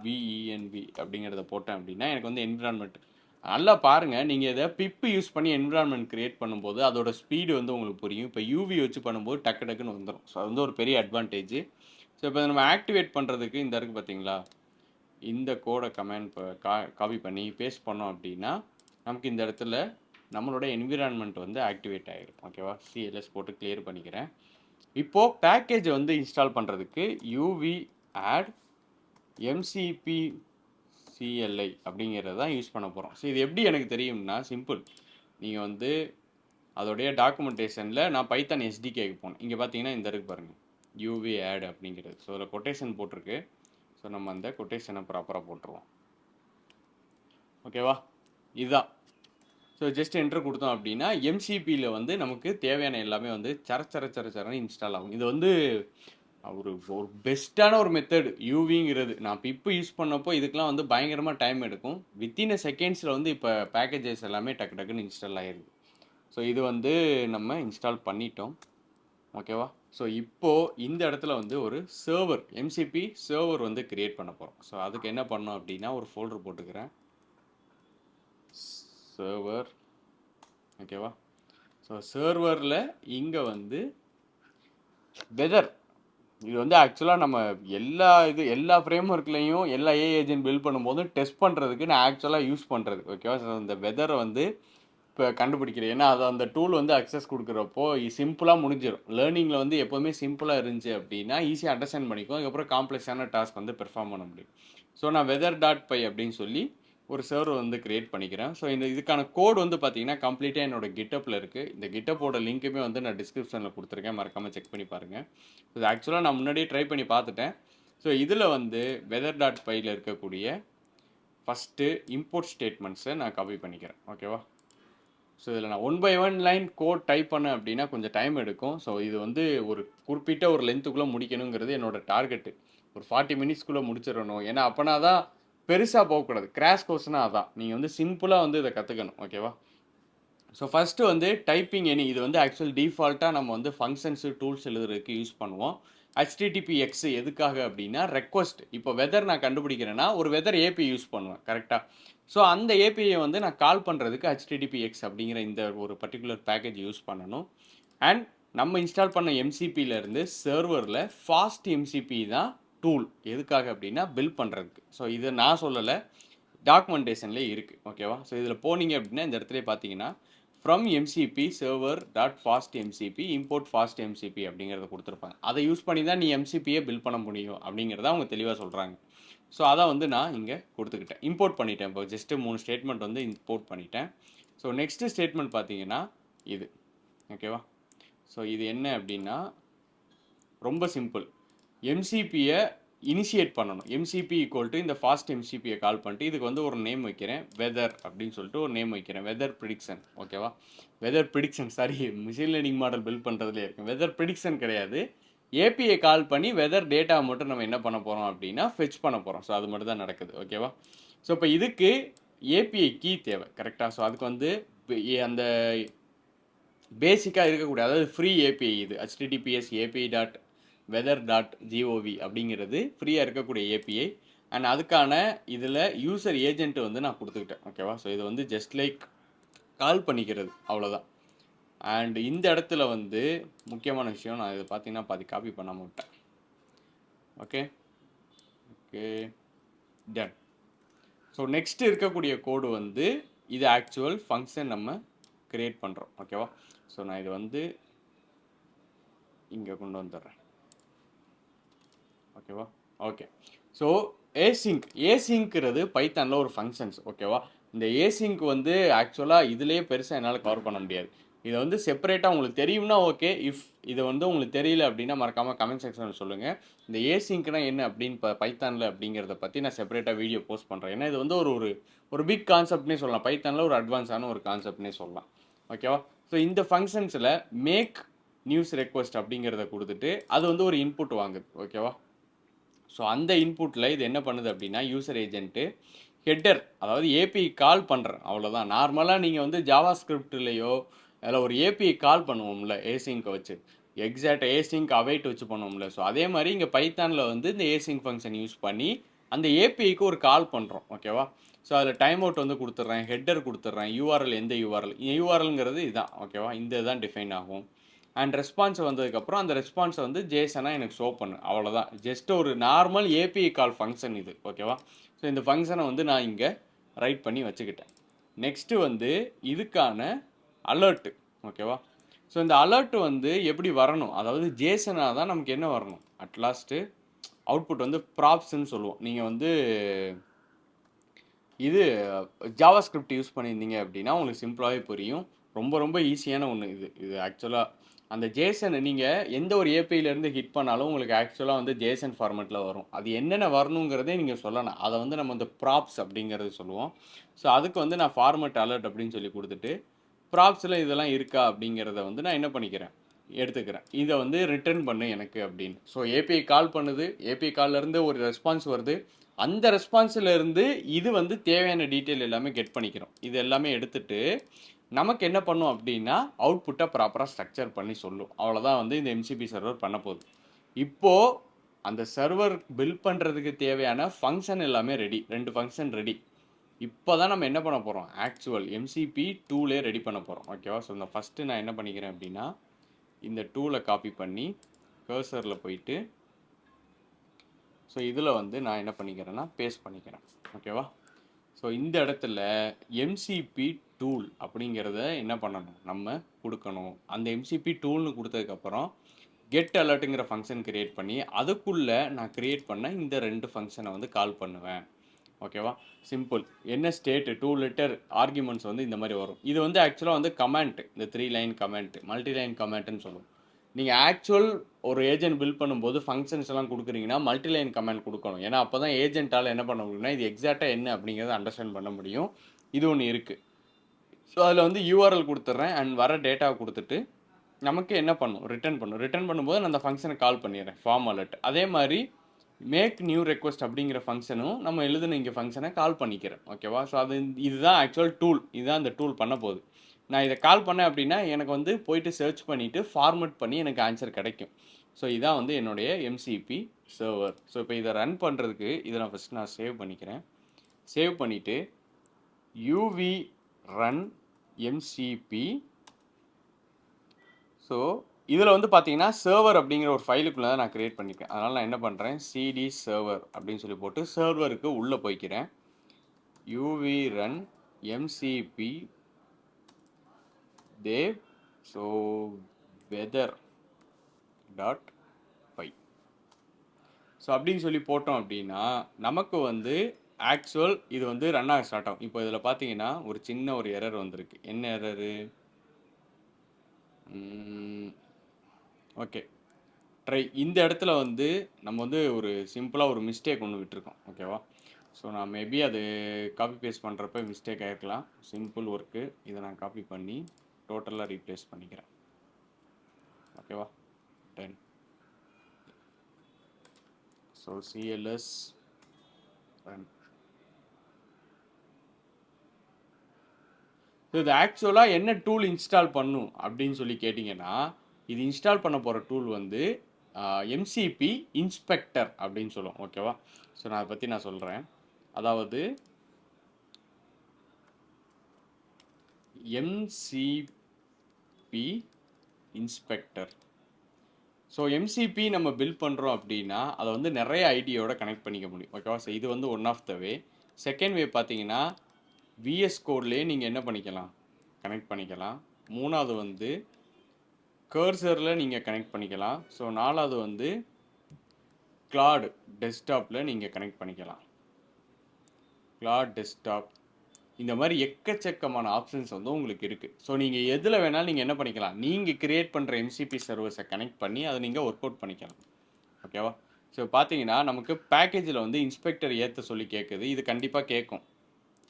விஎன்வி அப்படிங்கிறத போட்டேன் அப்படின்னா எனக்கு வந்து என்விரான்மெண்ட் நல்லா பாருங்கள். நீங்கள் இதை பிப்பு யூஸ் பண்ணி என்விரான்மெண்ட் க்ரியேட் பண்ணும்போது அதோட ஸ்பீடு வந்து உங்களுக்கு புரியும். இப்போ யூவி வச்சு பண்ணும்போது டக்குன்னு வந்துடும். ஸோ அது வந்து ஒரு பெரிய அட்வான்டேஜ். ஸோ இப்போ நம்ம ஆக்டிவேட் பண்ணுறதுக்கு இந்த இருக்குது பார்த்தீங்களா, இந்த கோடை காப்பி பண்ணி பேஸ்ட் பண்ணோம் அப்படின்னா நமக்கு இந்த இடத்துல நம்மளோட என்விரான்மெண்ட் வந்து ஆக்டிவேட் ஆகிடும். ஓகேவா, சிஎல்எஸ் போட்டு கிளியர் பண்ணிக்கிறேன். இப்போது பேக்கேஜ் வந்து இன்ஸ்டால் பண்ணுறதுக்கு யூவி ஆட் எம்சிபி சிஎல்ஐ அப்படிங்கிறது தான் யூஸ் பண்ண போகிறோம். ஸோ இது எப்படி எனக்கு தெரியும்னா சிம்பிள். நீங்கள் வந்து அதோடைய டாக்குமெண்டேஷனில் நான் பைத்தான் எஸ்டிகேக்கு போனேன். இங்கே பார்த்தீங்கன்னா இந்த இருக்கு பாருங்கள், யூவி ஆட் அப்படிங்கிறது. ஸோ அதில் கொட்டேஷன் போட்டிருக்கு. ஸோ நம்ம அந்த கொட்டேஷனை ப்ராப்பராக போட்டுருவோம். ஓகேவா, இதுதான். ஸோ ஜஸ்ட் என்ட்ரு கொடுத்தோம் அப்படின்னா எம்சிபியில் வந்து நமக்கு தேவையான எல்லாமே வந்து சரன்னு இன்ஸ்டால் ஆகும். இது வந்து ஒரு ஒரு பெஸ்ட்டான ஒரு மெத்தட் யூவிங்கிறது. நான் இப்போ யூஸ் பண்ணப்போ இதுக்கெலாம் வந்து பயங்கரமாக டைம் எடுக்கும். வித்தின் அ செகண்ட்ஸில் வந்து இப்போ பேக்கேஜஸ் எல்லாமே டக்குன்னு இன்ஸ்டால் ஆகிருக்கு. ஸோ இது வந்து நம்ம இன்ஸ்டால் பண்ணிட்டோம். ஓகேவா, ஸோ இப்போது இந்த இடத்துல வந்து ஒரு சர்வர் எம்சிபி சர்வர் வந்து கிரியேட் பண்ண போகிறோம். ஸோ அதுக்கு என்ன பண்ணோம் அப்படின்னா ஒரு ஃபோல்டர் போட்டுக்கிறேன், சர்வர். ஓகேவா, ஸோ சர்வரில் இங்கே வந்து வெதர், இது வந்து ஆக்சுவலாக நம்ம எல்லா ஃப்ரேம் ஒர்க்லையும் எல்லா ஏஜென்ட் பில்ட் பண்ணும்போது டெஸ்ட் பண்ணுறதுக்கு நான் ஆக்சுவலாக யூஸ் பண்ணுறது. ஓகேவா, ஸோ இந்த வெதரை வந்து இப்போ கண்டுபிடிக்கிறேன். ஏன்னா அது அந்த டூல் வந்து அக்சஸ் கொடுக்குறப்போ சிம்பிளாக முடிஞ்சிடும். லேர்னிங்கில் வந்து எப்போவுமே சிம்பிளாக இருந்துச்சு அப்படின்னா ஈஸியாக அண்டர்ஸ்டாண்ட் பண்ணிக்கும். அதுக்கப்புறம் காம்ப்ளெக்ஸான டாஸ்க் வந்து பெர்ஃபார்ம் பண்ண முடியும். ஸோ நான் weather.py அப்படின்னு சொல்லி ஒரு சர்வர் வந்து கிரியேட் பண்ணிக்கிறேன். ஸோ இதுக்கான கோட் வந்து பார்த்தீங்கன்னா கம்ப்ளீட்டாக என்னோட கிட்டப்பில் இருக்குது. இந்த கிட்டப்போட லிங்க்குமே வந்து நான் டிஸ்கிரிப்ஷனில் கொடுத்துருக்கேன், மறக்காமல் செக் பண்ணி பாருங்கள். இது ஆக்சுவலாக நான் முன்னாடியே ட்ரை பண்ணி பார்த்துட்டேன். ஸோ இதில் வந்து weather.pyயில் இருக்கக்கூடிய ஃபஸ்ட்டு இம்போர்ட் ஸ்டேட்மெண்ட்ஸை நான் காப்பி பண்ணிக்கிறேன். ஓகேவா, ஸோ இதில் நான் 1 by 1 லைன் கோட் டைப் பண்ணேன் அப்படின்னா கொஞ்சம் டைம் எடுக்கும். ஸோ இது வந்து ஒரு குறிப்பிட்ட ஒரு லென்த்துக்குள்ளே முடிக்கணுங்கிறது என்னோட டார்கெட்டு. ஒரு 40 மினிட்ஸ்க்குள்ளே முடிச்சிடணும். ஏன்னா அப்போனா தான் பெருசாக போகக்கூடாது. கிராஷ் கோர்ஸ்னால் அதான், நீங்கள் வந்து சிம்பிளாக வந்து இதை கற்றுக்கணும். ஓகேவா, ஸோ ஃபஸ்ட்டு வந்து டைப்பிங் எனி, இது வந்து ஆக்சுவல் டிஃபால்ட்டாக நம்ம வந்து ஃபங்க்ஷன்ஸு டூல்ஸ் எழுதுறதுக்கு யூஸ் பண்ணுவோம். HTTPX எதுக்காக அப்படின்னா ரெக்வஸ்ட். இப்போ வெதர் நான் கண்டுபிடிக்கிறேன்னா ஒரு வெதர் ஏபி யூஸ் பண்ணுவேன் கரெக்டாக. ஸோ அந்த ஏபிஐயை வந்து நான் கால் பண்ணுறதுக்கு HTTPX அப்படிங்கிற இந்த ஒரு பர்டிகுலர் பேக்கேஜ் யூஸ் பண்ணணும். அண்ட் நம்ம இன்ஸ்டால் பண்ண எம்சிபியிலேருந்து சர்வரில் ஃபாஸ்ட் எம்சிபி தான் டூல். எதுக்காக அப்படின்னா பில்ட் பண்ணுறதுக்கு. ஸோ இதை நான் சொல்லலை, டாக்குமெண்டேஷன்லேயே இருக்குது. ஓகேவா, ஸோ இதில் போனீங்க அப்படின்னா இந்த இடத்துல பார்த்தீங்கன்னா from MCB server dot fast MCB import fast MCB அப்படிங்கிறத கொடுத்துருப்பாங்க. அதை யூஸ் பண்ணி தான் நீ எம்சிபியை பில்ட் பண்ண முடியும் அப்படிங்கிறத அவங்க தெளிவாக சொல்கிறாங்க. ஸோ அதை வந்து நான் இங்கே கொடுத்துக்கிட்டேன், இம்போர்ட் பண்ணிட்டேன். இப்போ ஜஸ்ட்டு 3 ஸ்டேட்மெண்ட் வந்து இம்போர்ட் பண்ணிட்டேன். ஸோ நெக்ஸ்ட்டு ஸ்டேட்மெண்ட் பார்த்தீங்கன்னா இது. ஓகேவா, ஸோ இது என்ன அப்படின்னா ரொம்ப சிம்பிள். எம்சிபியை இனிஷியேட் பண்ணணும். எம்சிபி ஈக்குவல் டு இந்த ஃபாஸ்ட் எம்சிபியை கால் பண்ணிட்டு இதுக்கு வந்து ஒரு நேம் வைக்கிறேன், வெதர் அப்படின்னு சொல்லிட்டு ஒரு நேம் வைக்கிறேன், வெதர் ப்ரிடிக்ஷன். ஓகேவா, weather prediction, sorry machine learning model build பண்ணுறதுலேயே இருக்கும். வெதர் ப்ரிடிக்ஷன் கிடையாது, ஏபிஐ கால் பண்ணி வெதர் டேட்டா மட்டும் நம்ம என்ன பண்ண போகிறோம் அப்படின்னா ஃபெச் பண்ண போகிறோம். ஸோ அது மட்டும் தான் நடக்குது. ஓகேவா, ஸோ இப்போ இதுக்கு ஏபிஐ கீ தேவை கரெக்டாக. ஸோ அதுக்கு வந்து அந்த பேசிக்காக இருக்கக்கூடிய, அதாவது ஃப்ரீ ஏபிஐ இது HTTPS API.weather.gov அப்படிங்கிறது ஃப்ரீயாக இருக்கக்கூடிய ஏபிஐ. அண்ட் அதுக்கான இதில் யூசர் ஏஜென்ட் வந்து நான் கொடுத்துக்கிட்டேன். ஓகேவா, ஸோ இது வந்து ஜஸ்ட் லைக் கால் பண்ணிக்கிறது, அவ்வளோதான். அண்ட் இந்த இடத்துல வந்து முக்கியமான விஷயம், நான் இதை பார்த்தீங்கன்னா பாதி காப்பி பண்ணாமல் விட்டேன். Okay okay done. So next இருக்கக்கூடிய கோடு வந்து இது ஆக்சுவல் ஃபங்க்ஷன் நம்ம கிரியேட் பண்ணுறோம். ஓகேவா, ஸோ நான் இது வந்து இங்கே கொண்டு வந்துடுறேன். ஓகேவா, ஓகே. ஸோ ஏசிங்க்கிறது பைத்தானில் ஒரு ஃபங்க்ஷன்ஸ். ஓகேவா, இந்த ஏசிங்க் வந்து ஆக்சுவலாக இதுலேயே பெருசாக என்னால் கவர் பண்ண முடியாது. இதை வந்து செப்பரேட்டாக உங்களுக்கு தெரியும்னா ஓகே, இஃப் இதை வந்து உங்களுக்கு தெரியல அப்படின்னா மறக்காமல் கமெண்ட் செக்ஷனில் சொல்லுங்கள். இந்த ஏசிங்க்னா என்ன அப்படின்னு பைத்தானில் அப்படிங்கிறத பற்றி நான் செப்பரேட்டாக வீடியோ போஸ்ட் பண்ணுறேன். ஏன்னா இது வந்து ஒரு பிக் கான்செப்ட்னே சொல்லலாம், பைத்தானில் ஒரு அட்வான்ஸான ஒரு கான்செப்ட்னே சொல்லலாம். ஓகேவா, ஸோ இந்த ஃபங்க்ஷன்ஸில் மேக் நியூஸ் ரெக்வஸ்ட் அப்படிங்கிறத கொடுத்துட்டு அது வந்து ஒரு இன்புட் வாங்குது. ஓகேவா, ஸோ அந்த இன்புட்டில் இது என்ன பண்ணுது அப்படின்னா யூசர் ஏஜென்ட்டு ஹெட்டர், அதாவது ஏபிஐ கால் பண்ணுறேன், அவ்வளோதான். நார்மலாக நீங்கள் வந்து ஜாவா ஸ்கிரிப்ட்லேயோ அதில் ஒரு ஏபிஐ கால் பண்ணுவோம்ல ஏசிங்கை வச்சு, எக்ஸாக்ட் ஏசிங்க் அவைட் வச்சு பண்ணுவோம்ல. ஸோ அதே மாதிரி இங்கே பைத்தானில் வந்து இந்த ஏசிங் ஃபங்க்ஷன் யூஸ் பண்ணி அந்த ஏபிஐக்கு ஒரு கால் பண்ணுறோம். ஓகேவா, ஸோ அதில் டைம் அவுட் வந்து கொடுத்துட்றேன், ஹெட்டர் கொடுத்துட்றேன், யூஆர்எல் எந்த யூஆர்எல்ங்கிறது இதுதான். ஓகேவா, இந்த இதுதான் டிஃபைன் ஆகும். அண்ட் ரெஸ்பான்ஸ் வந்ததுக்கப்புறம் அந்த ரெஸ்பான்ஸை வந்து ஜேசனாக எனக்கு ஷோ பண்ணு, அவ்வளோதான். ஜஸ்ட் ஒரு நார்மல் ஏபிஐ கால் ஃபங்க்ஷன் இது. ஓகேவா, ஸோ இந்த ஃபங்க்ஷனை வந்து நான் இங்கே ரைட் பண்ணி வச்சுக்கிட்டேன். நெக்ஸ்ட்டு வந்து இதுக்கான அலர்ட்டு. ஓகேவா? ஸோ இந்த அலர்ட் வந்து எப்படி வரணும்? அதாவது ஜேசனா தான் நமக்கு என்ன வரணும்? அட் லாஸ்ட்டு அவுட்புட் வந்து ப்ராப்ஸ்ன்னு சொல்லுவோம். நீங்க வந்து இது ஜாவா ஸ்கிரிப்ட் யூஸ் பண்ணியிருந்தீங்க அப்படின்னா உங்களுக்கு சிம்பிளாகவே புரியும். ரொம்ப ரொம்ப ஈஸியான ஒன்று இது. இது ஆக்சுவலாக அந்த ஜேசனை நீங்கள் எந்த ஒரு ஏபிஐலேருந்து ஹிட் பண்ணாலும் உங்களுக்கு ஆக்சுவலாக வந்து ஜேசன் ஃபார்மெட்டில் வரும். அது என்னென்ன வரணுங்கிறதே நீங்கள் சொல்லலாம். அதை வந்து நம்ம இந்த ப்ராப்ஸ் அப்படிங்கிறது சொல்லுவோம். ஸோ அதுக்கு வந்து நான் ஃபார்மெட் அலர்ட் அப்படின்னு சொல்லி கொடுத்துட்டு ப்ராப்ஸில் இதெல்லாம் இருக்கா அப்படிங்கிறத வந்து நான் என்ன பண்ணிக்கிறேன், எடுத்துக்கிறேன். இதை வந்து ரிட்டர்ன் பண்ணு எனக்கு அப்படின்னு. ஸோ ஏபிஐ கால் பண்ணுது, ஏபிஐ கால்லேருந்து ஒரு ரெஸ்பான்ஸ் வருது. அந்த ரெஸ்பான்ஸில் இருந்து இது வந்து தேவையான டீட்டெயில் எல்லாமே கெட் பண்ணிக்கிறோம். இது எல்லாமே எடுத்துட்டு நமக்கு என்ன பண்ணும் அப்படின்னா அவுட்புட்டை ப்ராப்பராக ஸ்ட்ரக்சர் பண்ணி சொல்லும். அவ்வளோதான் வந்து இந்த எம்சிபி சர்வர் பண்ண போகுது. இப்போது அந்த சர்வர் பில்ட் பண்ணுறதுக்கு தேவையான ஃபங்க்ஷன் எல்லாமே ரெடி. 2 function ready. இப்போ தான் நம்ம என்ன பண்ண போகிறோம், ஆக்சுவல் எம்சிபி டூலே ரெடி பண்ண போகிறோம். ஓகேவா? ஸோ இந்த ஃபஸ்ட்டு நான் என்ன பண்ணிக்கிறேன் அப்படின்னா இந்த டூலை காப்பி பண்ணி கர்சரில் போயிட்டு ஸோ இதில் வந்து நான் என்ன பண்ணிக்கிறேன்னா பேஸ்ட் பண்ணிக்கிறேன். ஓகேவா? ஸோ இந்த இடத்துல எம்சிபி டூல் அப்படிங்கிறத என்ன பண்ணணும், நம்ம கொடுக்கணும். அந்த எம்சிபி டூல்னு கொடுத்ததுக்கப்புறம் கெட் அலர்ட்டுங்கிற ஃபங்க்ஷன் க்ரியேட் பண்ணி அதுக்குள்ளே நான் க்ரியேட் பண்ண இந்த 2 ஃபங்க்ஷனை வந்து கால் பண்ணுவேன். ஓகேவா? சிம்பிள். என்ன ஸ்டேட்டு 2 லெட்டர் ஆர்குமெண்ட்ஸ் வந்து இந்த மாதிரி வரும். இது வந்து ஆக்சுவலாக வந்து கமெண்ட், இந்த 3 லைன் கமெண்ட், மல்டி லைன் கமெண்ட்னு சொல்லுவோம். நீங்கள் ஆக்சுவல் ஒரு ஏஜென்ட் பில்ட் பண்ணும்போது ஃபங்க்ஷன்ஸ் எல்லாம் கொடுக்குறீங்கன்னா மல்டி லைன் கமெண்ட் கொடுக்கணும். ஏன்னா அப்போ தான் ஏஜென்ட்டால் என்ன பண்ண முடியும்னா இது எக்ஸாக்டாக என்ன அப்படிங்கிறத அண்டர்ஸ்டாண்ட் பண்ண முடியும். இது ஒன்று இருக்குது. ஸோ அதில் வந்து யூஆர்எல் கொடுத்துட்றேன் அண்ட் வர டேட்டாவை கொடுத்துட்டு நமக்கு என்ன பண்ணும், ரிட்டர்ன் பண்ணும். ரிட்டர்ன் பண்ணும்போது நான் அந்த ஃபங்க்ஷனை கால் பண்ணிடுறேன், ஃபார்ம் அலர்ட். அதே மாதிரி மேக் நியூ ரெக்வஸ்ட் அப்படிங்கிற ஃபங்க்ஷனும் நம்ம எழுதுன இங்கே ஃபங்க்ஷனை கால் பண்ணிக்கிறேன். ஓகேவா? ஸோ அது இதுதான் ஆக்சுவல் டூல். இதுதான் இந்த டூல் பண்ண போகுது. நான் இதை கால் பண்ணேன் அப்படின்னா எனக்கு வந்து போயிட்டு சர்ச் பண்ணிவிட்டு ஃபார்மேட் பண்ணி எனக்கு ஆன்சர் கிடைக்கும். ஸோ இதான் வந்து என்னுடைய எம்சிபி சர்வர். ஸோ இப்போ இதை ரன் பண்ணுறதுக்கு இதை நான் ஃபஸ்ட் நான் சேவ் பண்ணிக்கிறேன். சேவ் பண்ணிவிட்டு யூவி ரன் எம்சிபி. ஸோ இதில் வந்து பார்த்தீங்கன்னா சர்வர் அப்படிங்கிற ஒரு ஃபைலுக்குள்ளே தான் நான் க்ரியேட் பண்ணியிருக்கேன். அதனால் நான் என்ன பண்ணுறேன், சிடி சர்வர் அப்படின்னு சொல்லி போட்டு சர்வருக்கு உள்ளே போய்க்கிறேன். UV run MCP dev so weather dot py. So அப்படின்னு சொல்லி போட்டோம் அப்படின்னா நமக்கு வந்து ஆக்சுவல் இது வந்து ரன் ஆக ஸ்டார்ட் ஆகும். இப்போ இதில் பார்த்தீங்கன்னா ஒரு சின்ன ஒரு எரர் வந்திருக்கு. என்ன எரரு? Okay try. இந்த இடத்துல வந்து நம்ம வந்து ஒரு சிம்பிளாக ஒரு மிஸ்டேக் ஒன்று விட்டுருக்கோம். ஓகேவா? ஸோ நான் மேபி அது காப்பி பேஸ்ட் பண்ணுறப்ப மிஸ்டேக் ஆகிருக்கலாம். Simple work. இதை நான் காப்பி பண்ணி டோட்டலாக ரீப்ளேஸ் பண்ணிக்கிறேன். ஓகேவா? 10. So CLS run. ஸோ இது ஆக்சுவலாக என்ன டூல் இன்ஸ்டால் பண்ணும் அப்படின்னு சொல்லி கேட்டிங்கன்னா இது இன்ஸ்டால் பண்ண போகிற டூல் வந்து எம்சிபி இன்ஸ்பெக்டர் அப்படின்னு சொல்லுவோம். ஓகேவா? ஸோ நான் அதை பற்றி நான் சொல்கிறேன். அதாவது எம்சிபி இன்ஸ்பெக்டர். ஸோ எம்சிபி நம்ம பில்ட் பண்ணுறோம் அப்படின்னா அதை வந்து நிறைய ஐடியோட கனெக்ட் பண்ணிக்க முடியும். ஓகேவா? ஸோ இது வந்து one of the way. Second way பார்த்தீங்கன்னா விஎஸ் கோட்லேயே நீங்கள் என்ன பண்ணிக்கலாம், கனெக்ட் பண்ணிக்கலாம். மூணாவது வந்து கர்சரில் நீங்கள் கனெக்ட் பண்ணிக்கலாம். ஸோ நாலாவது வந்து கிளாட் டெஸ்க்டாப்பில் நீங்கள் கனெக்ட் பண்ணிக்கலாம். கிளாட் டெஸ்க்டாப் இந்த மாதிரி எக்கச்சக்கமான ஆப்ஷன்ஸ் வந்து உங்களுக்கு இருக்குது. ஸோ நீங்கள் எதில் வேணாலும் நீங்கள் என்ன பண்ணிக்கலாம், நீங்கள் கிரியேட் பண்ணுற எம்சிபி சர்வர்ஸை கனெக்ட் பண்ணி அதை நீங்கள் ஒர்க் அவுட் பண்ணிக்கலாம். ஓகேவா? ஸோ பார்த்தீங்கன்னா நமக்கு பேக்கேஜில் வந்து இன்ஸ்பெக்டர் ஏற்ற சொல்லி கேட்குது. இது கண்டிப்பாக கேட்கும்.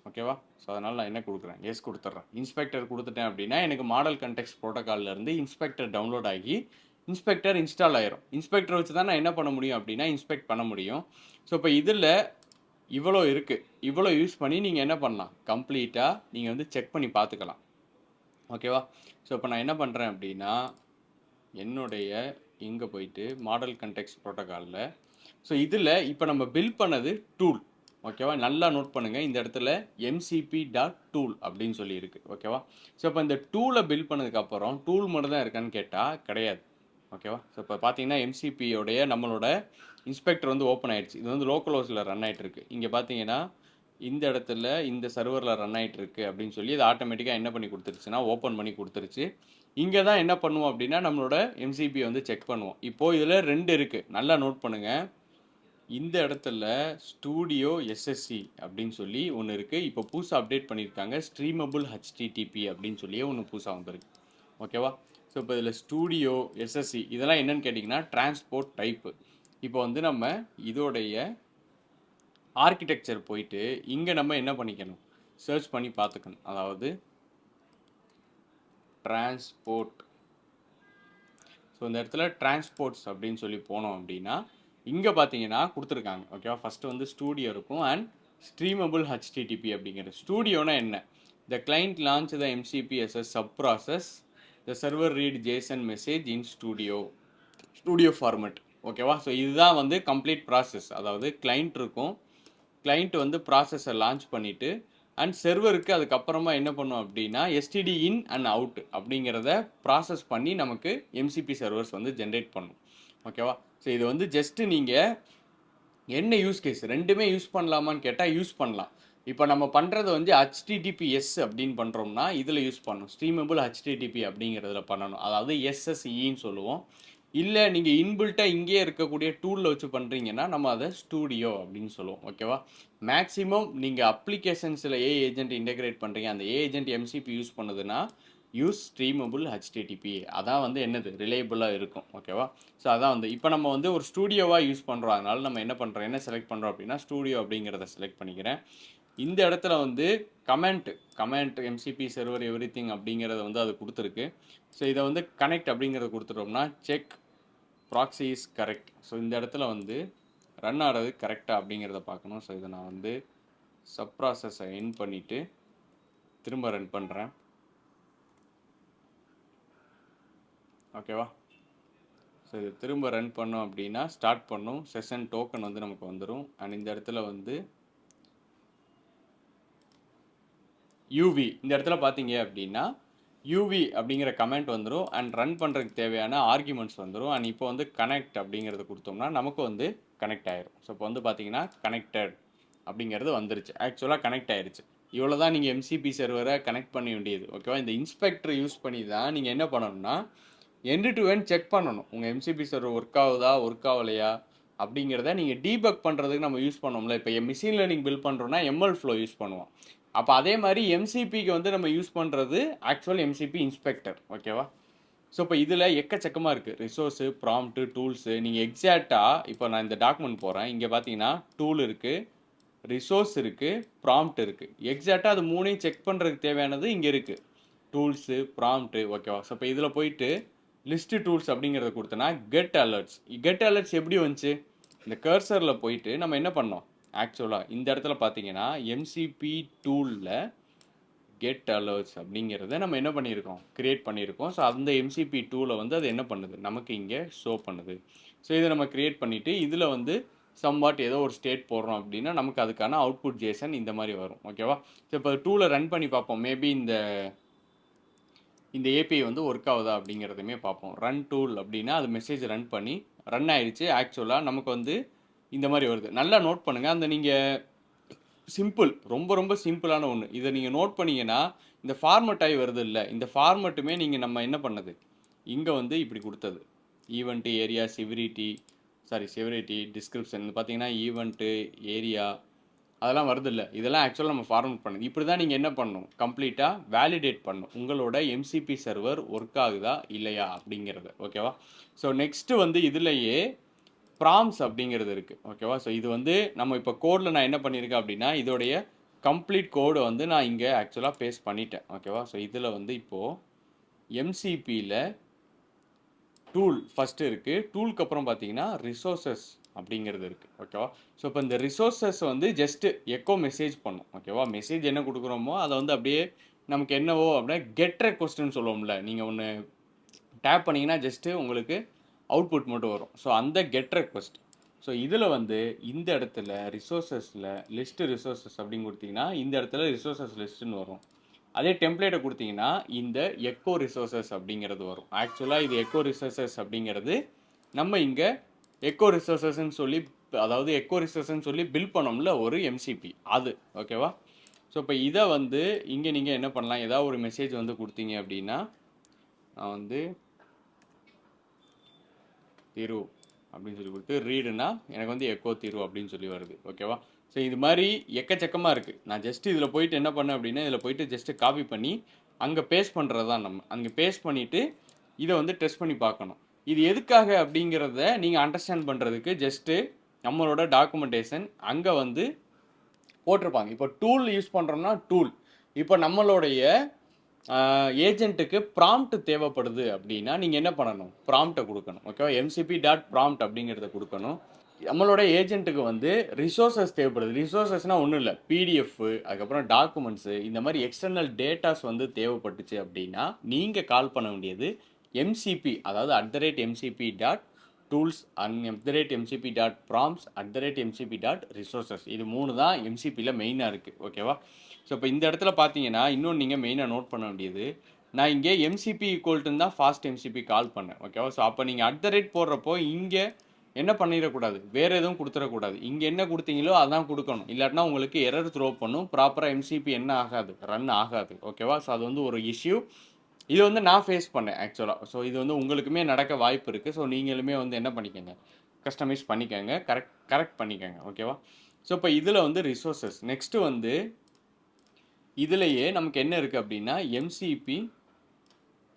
ஓகேவா? ஸோ அதனால் நான் என்ன கொடுக்குறேன், எஸ் கொடுத்துட்றேன். இன்ஸ்பெக்டர் கொடுத்துட்டேன் அப்படின்னா எனக்கு மாடல் கண்டெக்ஸ்ட் ப்ரோட்டோகால்லேருந்து இன்ஸ்பெக்டர் டவுன்லோட் ஆகி இன்ஸ்பெக்டர் இன்ஸ்டால் ஆயிரும். இன்ஸ்பெக்டர் வச்சு தான் நான் என்ன பண்ண முடியும் அப்படின்னா இன்ஸ்பெக்ட் பண்ண முடியும். ஸோ இப்போ இதில் இவ்வளோ இருக்குது. இவ்வளோ யூஸ் பண்ணி நீங்கள் என்ன பண்ணலாம், கம்ப்ளீட்டாக நீங்கள் வந்து செக் பண்ணி பார்த்துக்கலாம். ஓகேவா? ஸோ இப்போ நான் என்ன பண்ணுறேன் அப்படின்னா என்னுடைய இங்கே போயிட்டு மாடல் கண்டெக்ஸ்ட் ப்ரோட்டோகாலில் ஸோ இதில் இப்போ நம்ம பில்ட் பண்ணது டூல். ஓகேவா? நல்லா நோட் பண்ணுங்கள். இந்த இடத்துல mcp.tool அப்படின்னு சொல்லி இருக்குது. ஓகேவா? ஸோ இப்போ இந்த டூலை பில்ட் பண்ணதுக்கப்புறம் டூல் மட்டும் தான் இருக்கான்னு கேட்டால் கிடையாது. ஓகேவா? ஸோ இப்போ பார்த்தீங்கன்னா எம்சிபியோடைய நம்மளோட இன்ஸ்பெக்டர் வந்து ஓப்பன் ஆகிடுச்சு. இது வந்து லோக்கல் ஹோஸ்டில் ரன் ஆகிட்டு இருக்கு. இங்கே பார்த்தீங்கன்னா இந்த இடத்துல இந்த சர்வரில் ரன் ஆகிட்டு இருக்கு அப்படின்னு சொல்லி இது ஆட்டோமேட்டிக்காக என்ன பண்ணி கொடுத்துருச்சுன்னா ஓப்பன் பண்ணி கொடுத்துருச்சு. இங்கே தான் என்ன பண்ணுவோம் அப்படின்னா நம்மளோட எம்சிபி வந்து செக் பண்ணுவோம். இப்போது இதில் 2 இருக்குது, நல்லா நோட் பண்ணுங்கள். இந்த இடத்துல ஸ்டூடியோ எஸ்எஸ்சி அப்படின்னு சொல்லி ஒன்று இருக்குது. இப்போ புதுசாக அப்டேட் பண்ணியிருக்காங்க, ஸ்ட்ரீமபிள் ஹெச்டிடிபி அப்படின்னு சொல்லியே ஒன்று புதுசாக வந்திருக்கு. ஓகேவா? ஸோ இப்போ இதில் ஸ்டூடியோ எஸ்எஸ்சி இதெல்லாம் என்னன்னு கேட்டிங்கன்னா டிரான்ஸ்போர்ட் டைப்பு. இப்போ வந்து நம்ம இதோடைய ஆர்கிடெக்சர் போயிட்டு இங்கே நம்ம என்ன பண்ணிக்கணும், சர்ச் பண்ணி பார்த்துக்கணும். அதாவது டிரான்ஸ்போர்ட். ஸோ இந்த இடத்துல டிரான்ஸ்போர்ட்ஸ் அப்படின்னு சொல்லி போனோம் அப்படின்னா இங்கே பார்த்தீங்கன்னா கொடுத்துருக்காங்க. ஓகேவா? ஃபஸ்ட்டு வந்து ஸ்டூடியோ இருக்கும் அண்ட் ஸ்ட்ரீமபிள் ஹெச்டிடிபி அப்படிங்கிறது. ஸ்டூடியோனா என்ன? The client launch the MCP as a sub process, the server read JSON message in studio format. ஓகேவா? ஸோ இதுதான் வந்து கம்ப்ளீட் ப்ராசஸ். அதாவது கிளைண்ட் இருக்கும், கிளைண்ட் வந்து ப்ராசஸை லான்ச் பண்ணிவிட்டு அண்ட் செர்வருக்கு அதுக்கப்புறமா என்ன பண்ணும் அப்படின்னா எஸ்டிடி இன் அண்ட் அவுட் அப்படிங்கிறத ப்ராசஸ் பண்ணி நமக்கு எம்சிபி சர்வர்ஸ் வந்து ஜென்ரேட் பண்ணும். ஓகேவா? ஸோ இது வந்து ஜஸ்ட்டு நீங்கள் என்ன யூஸ் கேஸ் ரெண்டுமே யூஸ் பண்ணலாமான்னு கேட்டால் யூஸ் பண்ணலாம். இப்போ நம்ம பண்ணுறது வந்து ஹெச்டிடிபிஎஸ் அப்படின்னு பண்ணுறோம்னா இதில் யூஸ் பண்ணணும், ஸ்ட்ரீமபிள் ஹெச்டிடிபி அப்படிங்கிறதுல பண்ணணும். அதாவது எஸ்எஸ்இன்னு சொல்லுவோம். இல்லை நீங்கள் இன்பில்ட்டாக இங்கேயே இருக்கக்கூடிய டூலில் வச்சு பண்ணுறீங்கன்னா நம்ம அதை ஸ்டூடியோ அப்படின்னு சொல்லுவோம். ஓகேவா? மேக்ஸிமம் நீங்கள் அப்ளிகேஷன்ஸில் ஏஜென்ட் இன்டெகிரேட் பண்ணுறீங்க, அந்த ஏஜென்ட் எம்சிபி யூஸ் பண்ணுதுன்னா யூஸ் ஸ்ட்ரீமபிள் ஹெச்டிடிபி. அதான் வந்து என்னது ரிலேபிளாக இருக்கும். ஓகேவா? ஸோ அதான் வந்து இப்போ நம்ம வந்து ஒரு ஸ்டூடியோவாக யூஸ் பண்ணுறோம். அதனால நம்ம என்ன பண்ணுறோம், என்ன செலக்ட் பண்ணுறோம் அப்படின்னா ஸ்டூடியோ அப்படிங்கிறத செலக்ட் பண்ணிக்கிறேன். இந்த இடத்துல வந்து comment MCB server every thing அப்படிங்கிறத வந்து அது கொடுத்துருக்கு. ஸோ இதை வந்து கனெக்ட் அப்படிங்கிறத கொடுத்துட்டோம்னா check proxy is correct. So இந்த இடத்துல வந்து ரன் ஆகிறது கரெக்டாக அப்படிங்கிறத பார்க்கணும். ஸோ இதை நான் வந்து சப் ப்ராசஸை என் பண்ணிவிட்டு திரும்ப ரன் பண்ணுறேன். ஓகேவா? ஸோ இது திரும்ப ரன் பண்ணோம் அப்படின்னா ஸ்டார்ட் பண்ணும், செஷன் டோக்கன் வந்து நமக்கு வந்துடும். அண்ட் இந்த இடத்துல வந்து யூவி இந்த இடத்துல பார்த்தீங்க அப்படின்னா யூவி அப்படிங்கிற கமெண்ட் வந்துடும் அண்ட் ரன் பண்ணுறதுக்கு தேவையான ஆர்குமெண்ட்ஸ் வந்துடும். அண்ட் இப்போ வந்து கனெக்ட் அப்படிங்கிறது கொடுத்தோம்னா நமக்கு வந்து கனெக்ட் ஆயிரும். ஸோ இப்போ வந்து பார்த்தீங்கன்னா கனெக்டட் அப்படிங்கிறது வந்துருச்சு, ஆக்சுவலாக கனெக்ட் ஆயிடுச்சு. இவ்வளோ தான் நீங்கள் எம்சிபி சர்வரை கனெக்ட் பண்ண வேண்டியது. ஓகேவா? இந்த இன்ஸ்பெக்டர் யூஸ் பண்ணி தான் நீங்கள் என்ன பண்ணணும்னா எண்டு டு எண்ட் செக் பண்ணணும், உங்கள் எம்சிபி சர்வர் ஒர்க் ஆகுதா ஒர்க் ஆகலையா அப்படிங்கிறத நீங்கள் டீபக் பண்ணுறதுக்கு நம்ம யூஸ் பண்ணோம்ல. இப்போ மிஷின் லேர்னிங் பில்ட் பண்ணுறோன்னா எம்எல் ஃப்ளோ யூஸ் பண்ணுவோம். அப்போ அதே மாதிரி எம்சிபிக்கு வந்து நம்ம யூஸ் பண்ணுறது ஆக்சுவல் எம்சிபி இன்ஸ்பெக்டர். ஓகேவா? ஸோ இப்போ இதில் எக்கச்சக்கமாக இருக்குது, ரிசோர்ஸு, ப்ராம்ப்ட்டு, டூல்ஸு. நீங்கள் எக்ஸாக்டாக இப்போ நான் இந்த டாக்குமெண்ட் போகிறேன், இங்கே பார்த்தீங்கன்னா டூல் இருக்குது, ரிசோர்ஸ் இருக்குது, ப்ராம்ப்ட் இருக்குது. எக்ஸாக்டாக அது மூணையும் செக் பண்ணுறதுக்கு தேவையானது இங்கே இருக்குது, டூல்ஸு, ப்ராம்ப்ட்டு. ஓகேவா? ஸோ இப்போ இதில் போயிட்டு லிஸ்ட்டு டூல்ஸ் அப்படிங்கிறத கொடுத்தனா கெட் அலர்ட்ஸ் எப்படி வந்துச்சு, இந்த கர்சரில் போயிட்டு நம்ம என்ன பண்ணோம், ஆக்சுவலாக இந்த இடத்துல பார்த்தீங்கன்னா எம்சிபி டூலில் கெட் அலர்ட்ஸ் அப்படிங்கிறத நம்ம என்ன பண்ணியிருக்கோம், கிரியேட் பண்ணியிருக்கோம். ஸோ அந்த எம்சிபி டூலை வந்து அது என்ன பண்ணுது, நமக்கு இங்கே ஷோ பண்ணுது. ஸோ இதை நம்ம கிரியேட் பண்ணிவிட்டு இதில் வந்து சம்வாட் ஏதோ ஒரு ஸ்டேட் போடுறோம் அப்படின்னா நமக்கு அதுக்கான அவுட்புட் ஜேசன் இந்த மாதிரி வரும். ஓகேவா? ஸோ இப்போ டூலை ரன் பண்ணி பார்ப்போம், மேபி இந்த ஏபிஐ வந்து ஒர்க் ஆகுதா அப்படிங்கிறதுமே பார்ப்போம். ரன் டூல் அப்படின்னா அது மெசேஜ் ரன் பண்ணி ரன் ஆயிடுச்சு. ஆக்சுவலாக நமக்கு வந்து இந்த மாதிரி வருது. நல்லா நோட் பண்ணுங்கள், அந்த நீங்கள் சிம்பிள், ரொம்ப ரொம்ப சிம்பிளான ஒன்று. இதை நீங்கள் நோட் பண்ணிங்கன்னா இந்த ஃபார்மெட் ஆகி வருது இல்லை, இந்த ஃபார்மெட்டுமே நீங்கள் நம்ம என்ன பண்ணது இங்கே வந்து இப்படி கொடுத்தது ஈவெண்ட்டு, ஏரியா, செவரிட்டி, டிஸ்கிரிப்ஷன். பார்த்தீங்கன்னா ஈவெண்ட்டு, ஏரியா அதெல்லாம் வருது இல்லை, இதெல்லாம் ஆக்சுவலாக நம்ம ஃபார்மெட் பண்ணுது. இப்படி தான் நீங்கள் என்ன பண்ணணும், கம்ப்ளீட்டாக வேலிடேட் பண்ணணும் உங்களோட எம்சிபி சர்வர் ஒர்க் ஆகுதா இல்லையா அப்படிங்கிறது. ஓகேவா? ஸோ நெக்ஸ்ட்டு வந்து இதுலையே ப்ராம்ஸ் அப்படிங்கிறது இருக்குது. ஓகேவா? ஸோ இது வந்து நம்ம இப்போ கோடில் நான் என்ன பண்ணியிருக்கேன் அப்படின்னா இதோடைய கம்ப்ளீட் கோடை வந்து நான் இங்கே ஆக்சுவலாக பேஸ்ட் பண்ணிட்டேன். ஓகேவா? ஸோ இதில் வந்து இப்போது எம்சிபியில் டூல் ஃபஸ்ட்டு இருக்குது, டூலுக்கு அப்புறம் பார்த்தீங்கன்னா ரிசோர்ஸஸ் அப்படிங்கிறது இருக்குது. ஓகேவா? ஸோ இப்போ இந்த ரிசோர்ஸஸ் வந்து ஜஸ்ட்டு எக்கோ மெசேஜ் பண்ணும். ஓகேவா? மெசேஜ் என்ன கொடுக்குறோமோ அதை வந்து அப்படியே நமக்கு என்னவோ அப்படின்னா கெட் ரெக்வஸ்ட்னு சொல்லுவோம்ல, நீங்கள் ஒன்று டேப் பண்ணிங்கன்னா ஜஸ்ட்டு உங்களுக்கு அவுட்புட் மட்டும் வரும். ஸோ அந்த கெட் ரெக்வஸ்ட். ஸோ இதில் வந்து இந்த இடத்துல ரிசோர்ஸஸில் லிஸ்ட்டு ரிசோர்ஸஸ் அப்படின்னு கொடுத்தீங்கன்னா இந்த இடத்துல ரிசோர்ஸஸ் லிஸ்ட்டுன்னு வரும். அதே டெம்ப்ளேட்டை கொடுத்தீங்கன்னா இந்த எக்கோ ரிசோர்ஸஸ் அப்படிங்கிறது வரும். ஆக்சுவலாக இது எக்கோ ரிசோர்ஸஸ் அப்படிங்கிறது நம்ம இங்கே எக்கோ ரிசோர்ஸஸ்ன்னு சொல்லி, அதாவது எக்கோ ரிசோர்ஸ்ன்னு சொல்லி பில் பண்ணோம்ல ஒரு எம்சிபி அது. ஓகேவா? ஸோ இப்போ இதை வந்து இங்கே நீங்கள் என்ன பண்ணலாம், ஏதாவது ஒரு மெசேஜ் வந்து கொடுத்தீங்க அப்படின்னா, நான் வந்து திரு அப்படின்னு சொல்லி கொடுத்து ரீடுனா எனக்கு வந்து எக்கோ திரு அப்படின்னு சொல்லி வருது. ஓகேவா? ஸோ இது மாதிரி எக்கச்சக்கமாக இருக்குது. நான் ஜஸ்ட் இதில் போயிட்டு என்ன பண்ணேன் அப்படின்னா, இதில் போயிட்டு ஜஸ்ட்டு காப்பி பண்ணி அங்கே பேஸ்ட் பண்ணுறது தான். நம்ம அங்கே பேஸ்ட் பண்ணிவிட்டு இதை வந்து டெஸ்ட் பண்ணி பார்க்கணும். இது எதுக்காக அப்படிங்கிறத நீங்கள் அண்டர்ஸ்டாண்ட் பண்ணுறதுக்கு ஜஸ்ட்டு நம்மளோட டாக்குமெண்டேஷன் அங்கே வந்து போட்டிருப்பாங்க. இப்போ டூல் யூஸ் பண்ணுறோம்னா டூல், இப்போ நம்மளுடைய ஏஜென்ட்டுக்கு ப்ராம்ப்ட் தேவைப்படுது அப்படின்னா நீங்கள் என்ன பண்ணணும், ப்ராம்ப்டை கொடுக்கணும். ஓகேவா? எம்சிபி டாட் ப்ராம்ப்ட் அப்படிங்கிறத கொடுக்கணும். நம்மளோட ஏஜென்ட்டுக்கு வந்து ரிசோர்ஸஸ் தேவைப்படுது. ரிசோர்ஸஸ்னால் ஒன்றும் இல்லை, பிடிஎஃப், அதுக்கப்புறம் டாக்குமெண்ட்ஸு, இந்த மாதிரி எக்ஸ்டர்னல் டேட்டாஸ் வந்து தேவைப்பட்டுச்சு அப்படின்னா நீங்கள் கால் பண்ண வேண்டியது எம்சிபி, அதாவது @mcp dot tools @mcp dot prompts @mcp dot resources. இது 3 தான் எம்சிபியில் மெயினாக இருக்குது. ஓகேவா? ஸோ இப்போ இந்த இடத்துல பார்த்தீங்கன்னா இன்னொன்று நீங்கள் மெயினாக நோட் பண்ண வேண்டியது, நான் இங்கே எம்சிபி ஈக்குவல்ட்டுன்னு தான் ஃபாஸ்ட் எம்சிபி கால் பண்ணேன். ஓகேவா? ஸோ அப்போ நீங்கள் போடுறப்போ இங்கே என்ன பண்ணிடக்கூடாது, வேறு எதுவும் கொடுத்துடக்கூடாது. இங்கே என்ன கொடுத்தீங்களோ அதான் கொடுக்கணும். இல்லாட்டினா உங்களுக்கு எரர் த்ரோ பண்ணும், ப்ராப்பராக எம்சிபி என்ன ஆகாது, ரன் ஆகாது. ஓகேவா? ஸோ அது வந்து ஒரு இஷ்யூ. இது வந்து நான் ஃபேஸ் பண்ணேன் ஆக்சுவலாக. ஸோ இது வந்து உங்களுக்குமே நடக்க வாய்ப்பு இருக்குது. ஸோ நீங்களுமே வந்து என்ன பண்ணிக்கோங்க, கஸ்டமைஸ் பண்ணிக்கோங்க, கரெக்ட் பண்ணிக்கோங்க. ஓகேவா? ஸோ இப்போ இதில் வந்து ரிசோர்ஸஸ் நெக்ஸ்ட்டு வந்து இதுலேயே நமக்கு என்ன இருக்குது அப்படின்னா எம்சிபி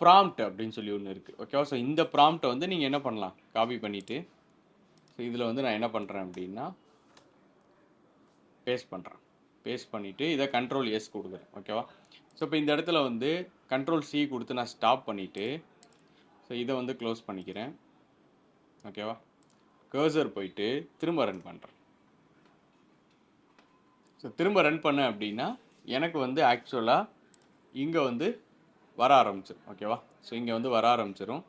ப்ராம்ப்ட் அப்படின்னு சொல்லி ஒன்று இருக்குது. ஓகேவா? ஸோ இந்த ப்ராம்ப்டை வந்து நீங்கள் என்ன பண்ணலாம், காப்பி பண்ணிவிட்டு ஸோ இதில் வந்து நான் என்ன பண்ணுறேன் அப்படின்னா பேஸ்ட் பண்ணுறேன். பேஸ்ட் பண்ணிவிட்டு இதை கண்ட்ரோல் எஸ் கொடுக்குறேன். ஓகேவா? ஸோ இப்போ இந்த இடத்துல வந்து கண்ட்ரோல் சி கொடுத்து நான் ஸ்டாப் பண்ணிவிட்டு ஸோ இதை வந்து க்ளோஸ் பண்ணிக்கிறேன். ஓகேவா? கர்சர் போயிட்டு திரும்ப ரன் பண்ணுறேன். ஸோ திரும்ப ரன் பண்ணேன் அப்படின்னா எனக்கு வந்து ஆக்சுவலாக இங்கே வந்து வர ஆரம்பிச்சிடும். ஓகேவா? ஸோ இங்கே வந்து வர ஆரம்பிச்சிடும்.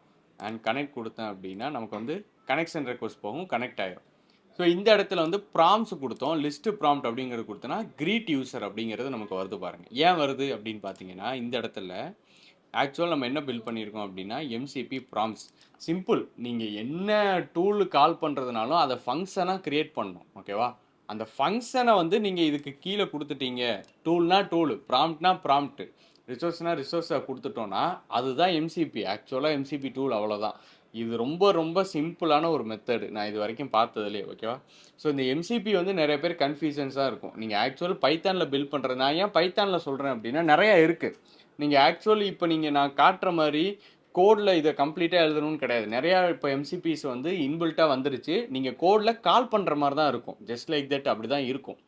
அண்ட் கனெக்ட் கொடுத்தேன் அப்படின்னா நமக்கு வந்து கனெக்ஷன் ரெக்வஸ்ட் போகும், கனெக்ட் ஆகிடும். ஸோ இந்த இடத்துல வந்து ப்ராம்ப்ட்ஸ் கொடுத்தோம், லிஸ்ட்டு ப்ராம்ப்ட் அப்படிங்கிறது கொடுத்தோன்னா கிரீட் யூசர் அப்படிங்கிறது நமக்கு வருது பாருங்கள். ஏன் வருது அப்படின்னு பார்த்தீங்கன்னா இந்த இடத்துல ஆக்சுவலாக நம்ம என்ன பில்ட் பண்ணியிருக்கோம் அப்படின்னா எம்சிபி ப்ராம்ப்ட்ஸ். சிம்பிள், நீங்கள் என்ன டூலு கால் பண்ணுறதுனாலும் அதை ஃபங்க்ஷனாக க்ரியேட் பண்ணணும். ஓகேவா? அந்த ஃபங்க்ஷனை வந்து நீங்கள் இதுக்கு கீழே கொடுத்துட்டீங்க. டூல்னா டூலு, ப்ராம்ப்ட்னா ப்ராம்ப்ட்டு, ரிசோர்ஸ்னால் ரிசோர்ஸை கொடுத்துட்டோன்னா அதுதான் எம்சிபி. ஆக்சுவலாக எம்சிபி டூல் அவ்வளோதான். இது ரொம்ப ரொம்ப சிம்பிளான ஒரு மெத்தடு நான் இது வரைக்கும் பார்த்ததுலேயே. ஓகேவா? ஸோ இந்த எம்சிபி வந்து நிறைய பேர் கன்ஃபியூஷன்ஸாக இருக்கும். நீங்கள் ஆக்சுவல் பைத்தானில் பில்ட் பண்ணுறது, நான் ஏன் பைத்தானில் சொல்கிறேன் அப்படின்னா நிறையா இருக்குது. நீங்கள் ஆக்சுவலி இப்போ நீங்கள் நான் காட்டுற மாதிரி கோடில் இதை கம்ப்ளீட்டாக எழுதணும்னு கிடையாது. நிறையா இப்போ எம்சிபிஸ் வந்து இன்பில்ட்டாக வந்துருச்சு. நீங்கள் கோடில் கால் பண்ணுற மாதிரி தான் இருக்கும், ஜஸ்ட் லைக் தட், அப்படி தான் இருக்கும்.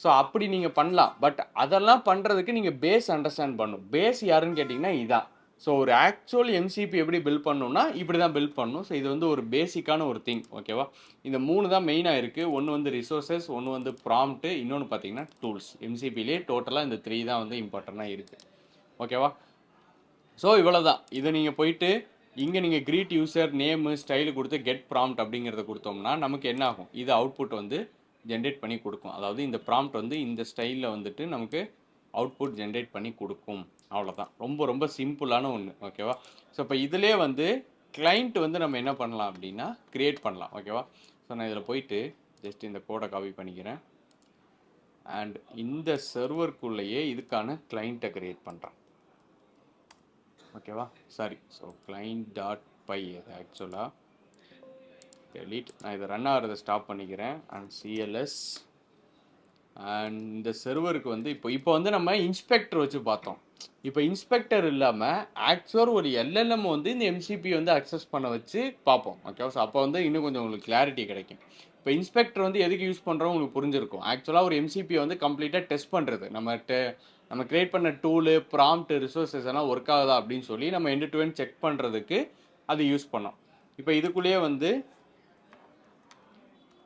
ஸோ அப்படி நீங்கள் பண்ணலாம். பட் அதெல்லாம் பண்ணுறதுக்கு நீங்கள் பேஸ் அண்டர்ஸ்டாண்ட் பண்ணணும். பேஸ் யாருன்னு கேட்டிங்கன்னா இதான். ஸோ ஒரு ஆக்சுவல் எம்சிபி எப்படி பில்ட் பண்ணணும்னா இப்படி தான் பில்ட் பண்ணணும். ஸோ இது வந்து ஒரு பேசிக்கான ஒரு திங். ஓகேவா? இந்த 3 தான் மெயினாக இருக்குது. ஒன்று வந்து ரிசோர்ஸஸ், ஒன்று வந்து ப்ராம்ப்ட்டு, இன்னொன்று பார்த்தீங்கன்னா டூல்ஸ். எம்சிபிலே டோட்டலாக இந்த 3 தான் வந்து இம்பார்ட்டண்ட்டாக இருக்குது. ஓகேவா? ஸோ இவ்வளோ தான். இதை நீங்கள் போயிட்டு இங்கே நீங்கள் க்ரீட் யூசர் நேமு ஸ்டைலு கொடுத்து கெட் ப்ராம்ப்ட் அப்படிங்கிறத கொடுத்தோம்னா நமக்கு என்ன ஆகும், இது அவுட்புட் வந்து ஜென்ரேட் பண்ணி கொடுக்கும். அதாவது இந்த ப்ராம்ப்ட் வந்து இந்த ஸ்டைலில் வந்துட்டு நமக்கு அவுட்புட் ஜென்ரேட் பண்ணி கொடுக்கும். அவ்வளோதான். ரொம்ப ரொம்ப சிம்பிளான ஒன்று. ஓகேவா? ஸோ இப்போ இதிலே வந்து கிளைண்ட் வந்து நம்ம என்ன பண்ணலாம் அப்படின்னா க்ரியேட் பண்ணலாம். ஓகேவா? ஸோ நான் இதில் போயிட்டு ஜஸ்ட் இந்த கோடை காப்பி பண்ணிக்கிறேன். அண்ட் இந்த சர்வருக்குள்ளேயே இதுக்கான கிளைண்ட்டை க்ரியேட் பண்ணுறேன். ஓகேவா? Sorry, so client dot py அது ஆக்சுவலாக டெலீட். நான் இதை ரன் ஆகிறத ஸ்டாப் பண்ணிக்கிறேன். அண்ட் சிஎல்எஸ் அண்ட் இந்த சர்வருக்கு வந்து இப்போ வந்து நம்ம இன்ஸ்பெக்டர் வச்சு பார்த்தோம். இப்போ இன்ஸ்பெக்டர் இல்லாமல் ஆக்சுவல் ஒரு எல்எல்எம் வந்து இந்த எம்சிபி வந்து அக்சஸ் பண்ண வச்சு பார்ப்போம். ஓகேவா? ஸோ அப்போ வந்து இன்னும் கொஞ்சம் உங்களுக்கு கிளாரிட்டி கிடைக்கும். இப்போ இன்ஸ்பெக்டர் வந்து எதுக்கு யூஸ் பண்ணுறோம் உங்களுக்கு புரிஞ்சிருக்கும். ஆக்சுவலாக ஒரு எம்சிபி வந்து கம்ப்ளீட்டாக டெஸ்ட் பண்ணுறது, நம்ம கிரியேட் பண்ண டூலு, ப்ராம்ப்ட், ரிசோர்ஸஸ் எல்லாம் ஒர்க் ஆகுதா அப்படின்னு சொல்லி நம்ம எண்ட் டு எண்ட் செக் பண்ணுறதுக்கு அது யூஸ் பண்ணோம். இப்போ இதுக்குள்ளேயே வந்து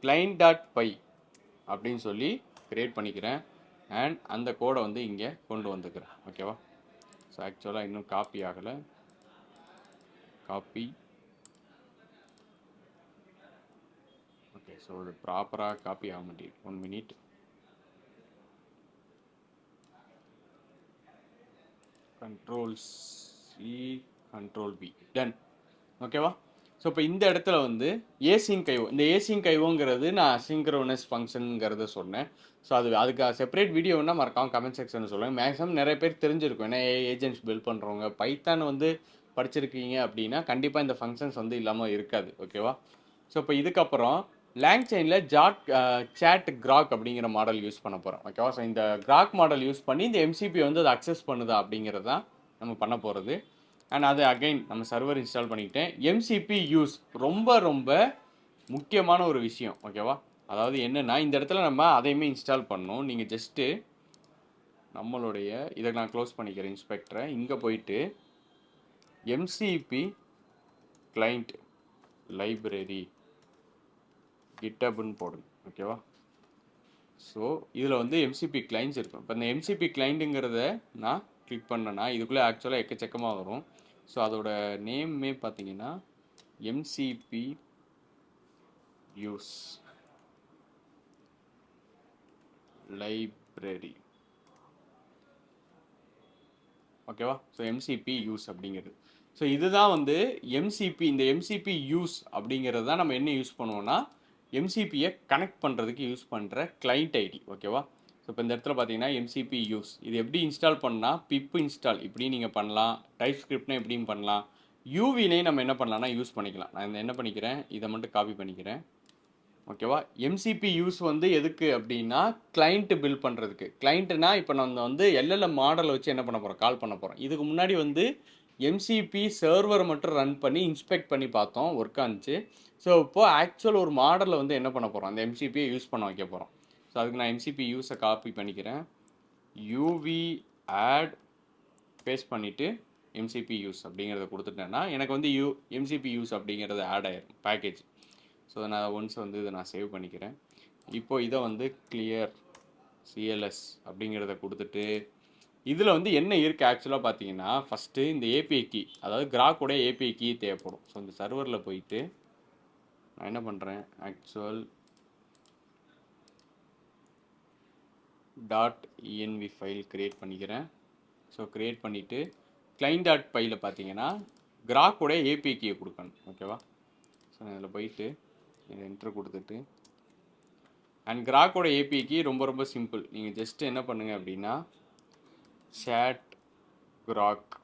கிளைண்ட் டாட் பை அப்படின்னு சொல்லி கிரியேட் பண்ணிக்கிறேன். அண்ட் அந்த கோடை வந்து இங்கே கொண்டு வந்துக்கிறேன். ஓகேவா? ஸோ ஆக்சுவலாக இன்னும் காப்பி ஆகலை. காப்பி. ஓகே, ஸோ இது ப்ராப்பராக காப்பி ஆக மாட்டேங்குது. 1 minute. Control C, Control V. Done. ஓகேவா? ஸோ இப்போ இந்த இடத்துல வந்து ஏசின் கைவோ, இந்த ஏசின் கைவோங்கிறது நான் அசிங்க்ரோனஸ் ஃபங்க்ஷனுங்கிறத சொன்னேன். ஸோ அதுக்கு செப்பரேட் வீடியோன்னா மறக்காம கமெண்ட் செக்ஷனில் சொல்லுங்கள். மேக்ஸிமம் நிறைய பேர் தெரிஞ்சிருக்கும், ஏன்னா ஏஜென்ட்ஸ் பில்ட் பண்ணுறவங்க பைத்தான் வந்து படிச்சிருக்கீங்க அப்படின்னா கண்டிப்பாக இந்த ஃபங்க்ஷன்ஸ் வந்து இல்லாமல் இருக்காது. ஓகேவா? ஸோ இப்போ இதுக்கப்புறம் லாங்சைனில் சேட் கிராக் அப்படிங்கிற மாடல் யூஸ் பண்ண போகிறோம். ஓகேவா? ஸோ இந்த கிராக் மாடல் யூஸ் பண்ணி இந்த எம்சிபி வந்து அதை அக்சஸ் பண்ணுதா அப்படிங்கிறது தான் நம்ம பண்ண போகிறது. அண்ட் அது அகைன் நம்ம சர்வர் இன்ஸ்டால் பண்ணிக்கிட்டேன். எம்சிபி யூஸ் ரொம்ப ரொம்ப முக்கியமான ஒரு விஷயம். ஓகேவா? அதாவது என்னென்னா இந்த இடத்துல நம்ம அதையுமே இன்ஸ்டால் பண்ணணும். நீங்கள் ஜஸ்ட்டு நம்மளுடைய இதை நான் க்ளோஸ் பண்ணிக்கிறேன் இன்ஸ்பெக்டரை. இங்கே போயிட்டு எம்சிபி கிளைண்ட் லைப்ரரி கிட்டப்னு போடுங்க. ஓகேவா? ஸோ இதில் வந்து எம்சிபி கிளைண்ட்ஸ் இருக்கும். இப்போ இந்த எம்சிபி கிளைண்ட்டுங்கிறத நான் கிளிக் பண்ணேன்னா இதுக்குள்ளே ஆக்சுவலாக எக்கச்சக்கமாக வரும். ஸோ அதோட நேம்மே பார்த்தீங்கன்னா எம்சிபி யூஸ் லைப்ரரி. ஓகேவா? ஸோ எம்சிபி யூஸ் அப்படிங்கிறது. ஸோ இதுதான் வந்து எம்சிபி. இந்த எம்சிபி யூஸ் அப்படிங்கிறது தான் நம்ம என்ன யூஸ் பண்ணுவோம்னா எம்சிபியை கனெக்ட் பண்ணுறதுக்கு யூஸ் பண்ணுற கிளைண்ட் ஐடி. ஓகேவா? ஸோ இப்போ இந்த இடத்துல பார்த்தீங்கன்னா எம்சிபி யூஸ் இது எப்படி இன்ஸ்டால் பண்ணால் பிப் இன்ஸ்டால் இப்படி நீங்கள் பண்ணலாம். டைப் ஸ்கிரிப்ட்னா எப்படியும் பண்ணலாம். யூவிலையும் நம்ம என்ன பண்ணலாம்னா யூஸ் பண்ணிக்கலாம். நான் என்ன பண்ணிக்கிறேன், இதை மட்டும் காப்பி பண்ணிக்கிறேன். ஓகேவா? எம்சிபி யூஸ் வந்து எதுக்கு அப்படின்னா கிளைண்ட் பில்ட் பண்ணுறதுக்கு. கிளைண்ட்னா இப்போ நம்ம வந்து எல்எல்எம் மாடலை வச்சு என்ன பண்ண போகிறோம், கால் பண்ண போகிறோம். இதுக்கு முன்னாடி வந்து எம்சிபி சர்வர் மட்டும் ரன் பண்ணி இன்ஸ்பெக்ட் பண்ணி பார்த்தோம், ஒர்க் ஆனிச்சு. ஸோ இப்போது ஆக்சுவல் ஒரு மாடலில் வந்து என்ன பண்ண போகிறோம், அந்த எம்சிபியை யூஸ் பண்ண வைக்க போகிறோம். ஸோ அதுக்கு நான் எம்சிபி யூஸை காப்பி பண்ணிக்கிறேன். யூவி ஆட் பேஸ்ட் பண்ணிவிட்டு எம்சிபி யூஸ் அப்படிங்கிறத கொடுத்துட்டேன்னா எனக்கு வந்து எம்சிபி யூஸ் அப்படிங்கிறது ஆட் ஆயிரும் பேக்கேஜ். ஸோ நான் ஒன்ஸ் வந்து இதை நான் சேவ் பண்ணிக்கிறேன். இப்போது இதை வந்து கிளியர் சிஎல்எஸ் அப்படிங்கிறத கொடுத்துட்டு இதில் வந்து என்ன இருக்குது ஆக்சுவலாக பார்த்தீங்கன்னா ஃபஸ்ட்டு இந்த ஏபிஐ கீ, அதாவது கிராக்கோட ஏபிஐ கீ தேவைப்படும். ஸோ இந்த சர்வரில் போயிட்டு நான் என்ன பண்ணுறேன், ஆக்சுவல் .env ஃபைல் க்ரியேட் பண்ணிக்கிறேன். ஸோ க்ரியேட் பண்ணிவிட்டு client.pyயில் பார்த்தீங்கன்னா கிராக்கோட ஏபிஐ கீயை கொடுக்கணும். ஓகேவா? ஸோ இதில் போயிட்டு இதை என்ட்ரு கொடுத்துட்டு அண்ட் கிராக்கோட ஏபிஐ கீ ரொம்ப ரொம்ப சிம்பிள். நீங்கள் ஜஸ்ட்டு என்ன பண்ணுங்கள் அப்படின்னா chat கிராக்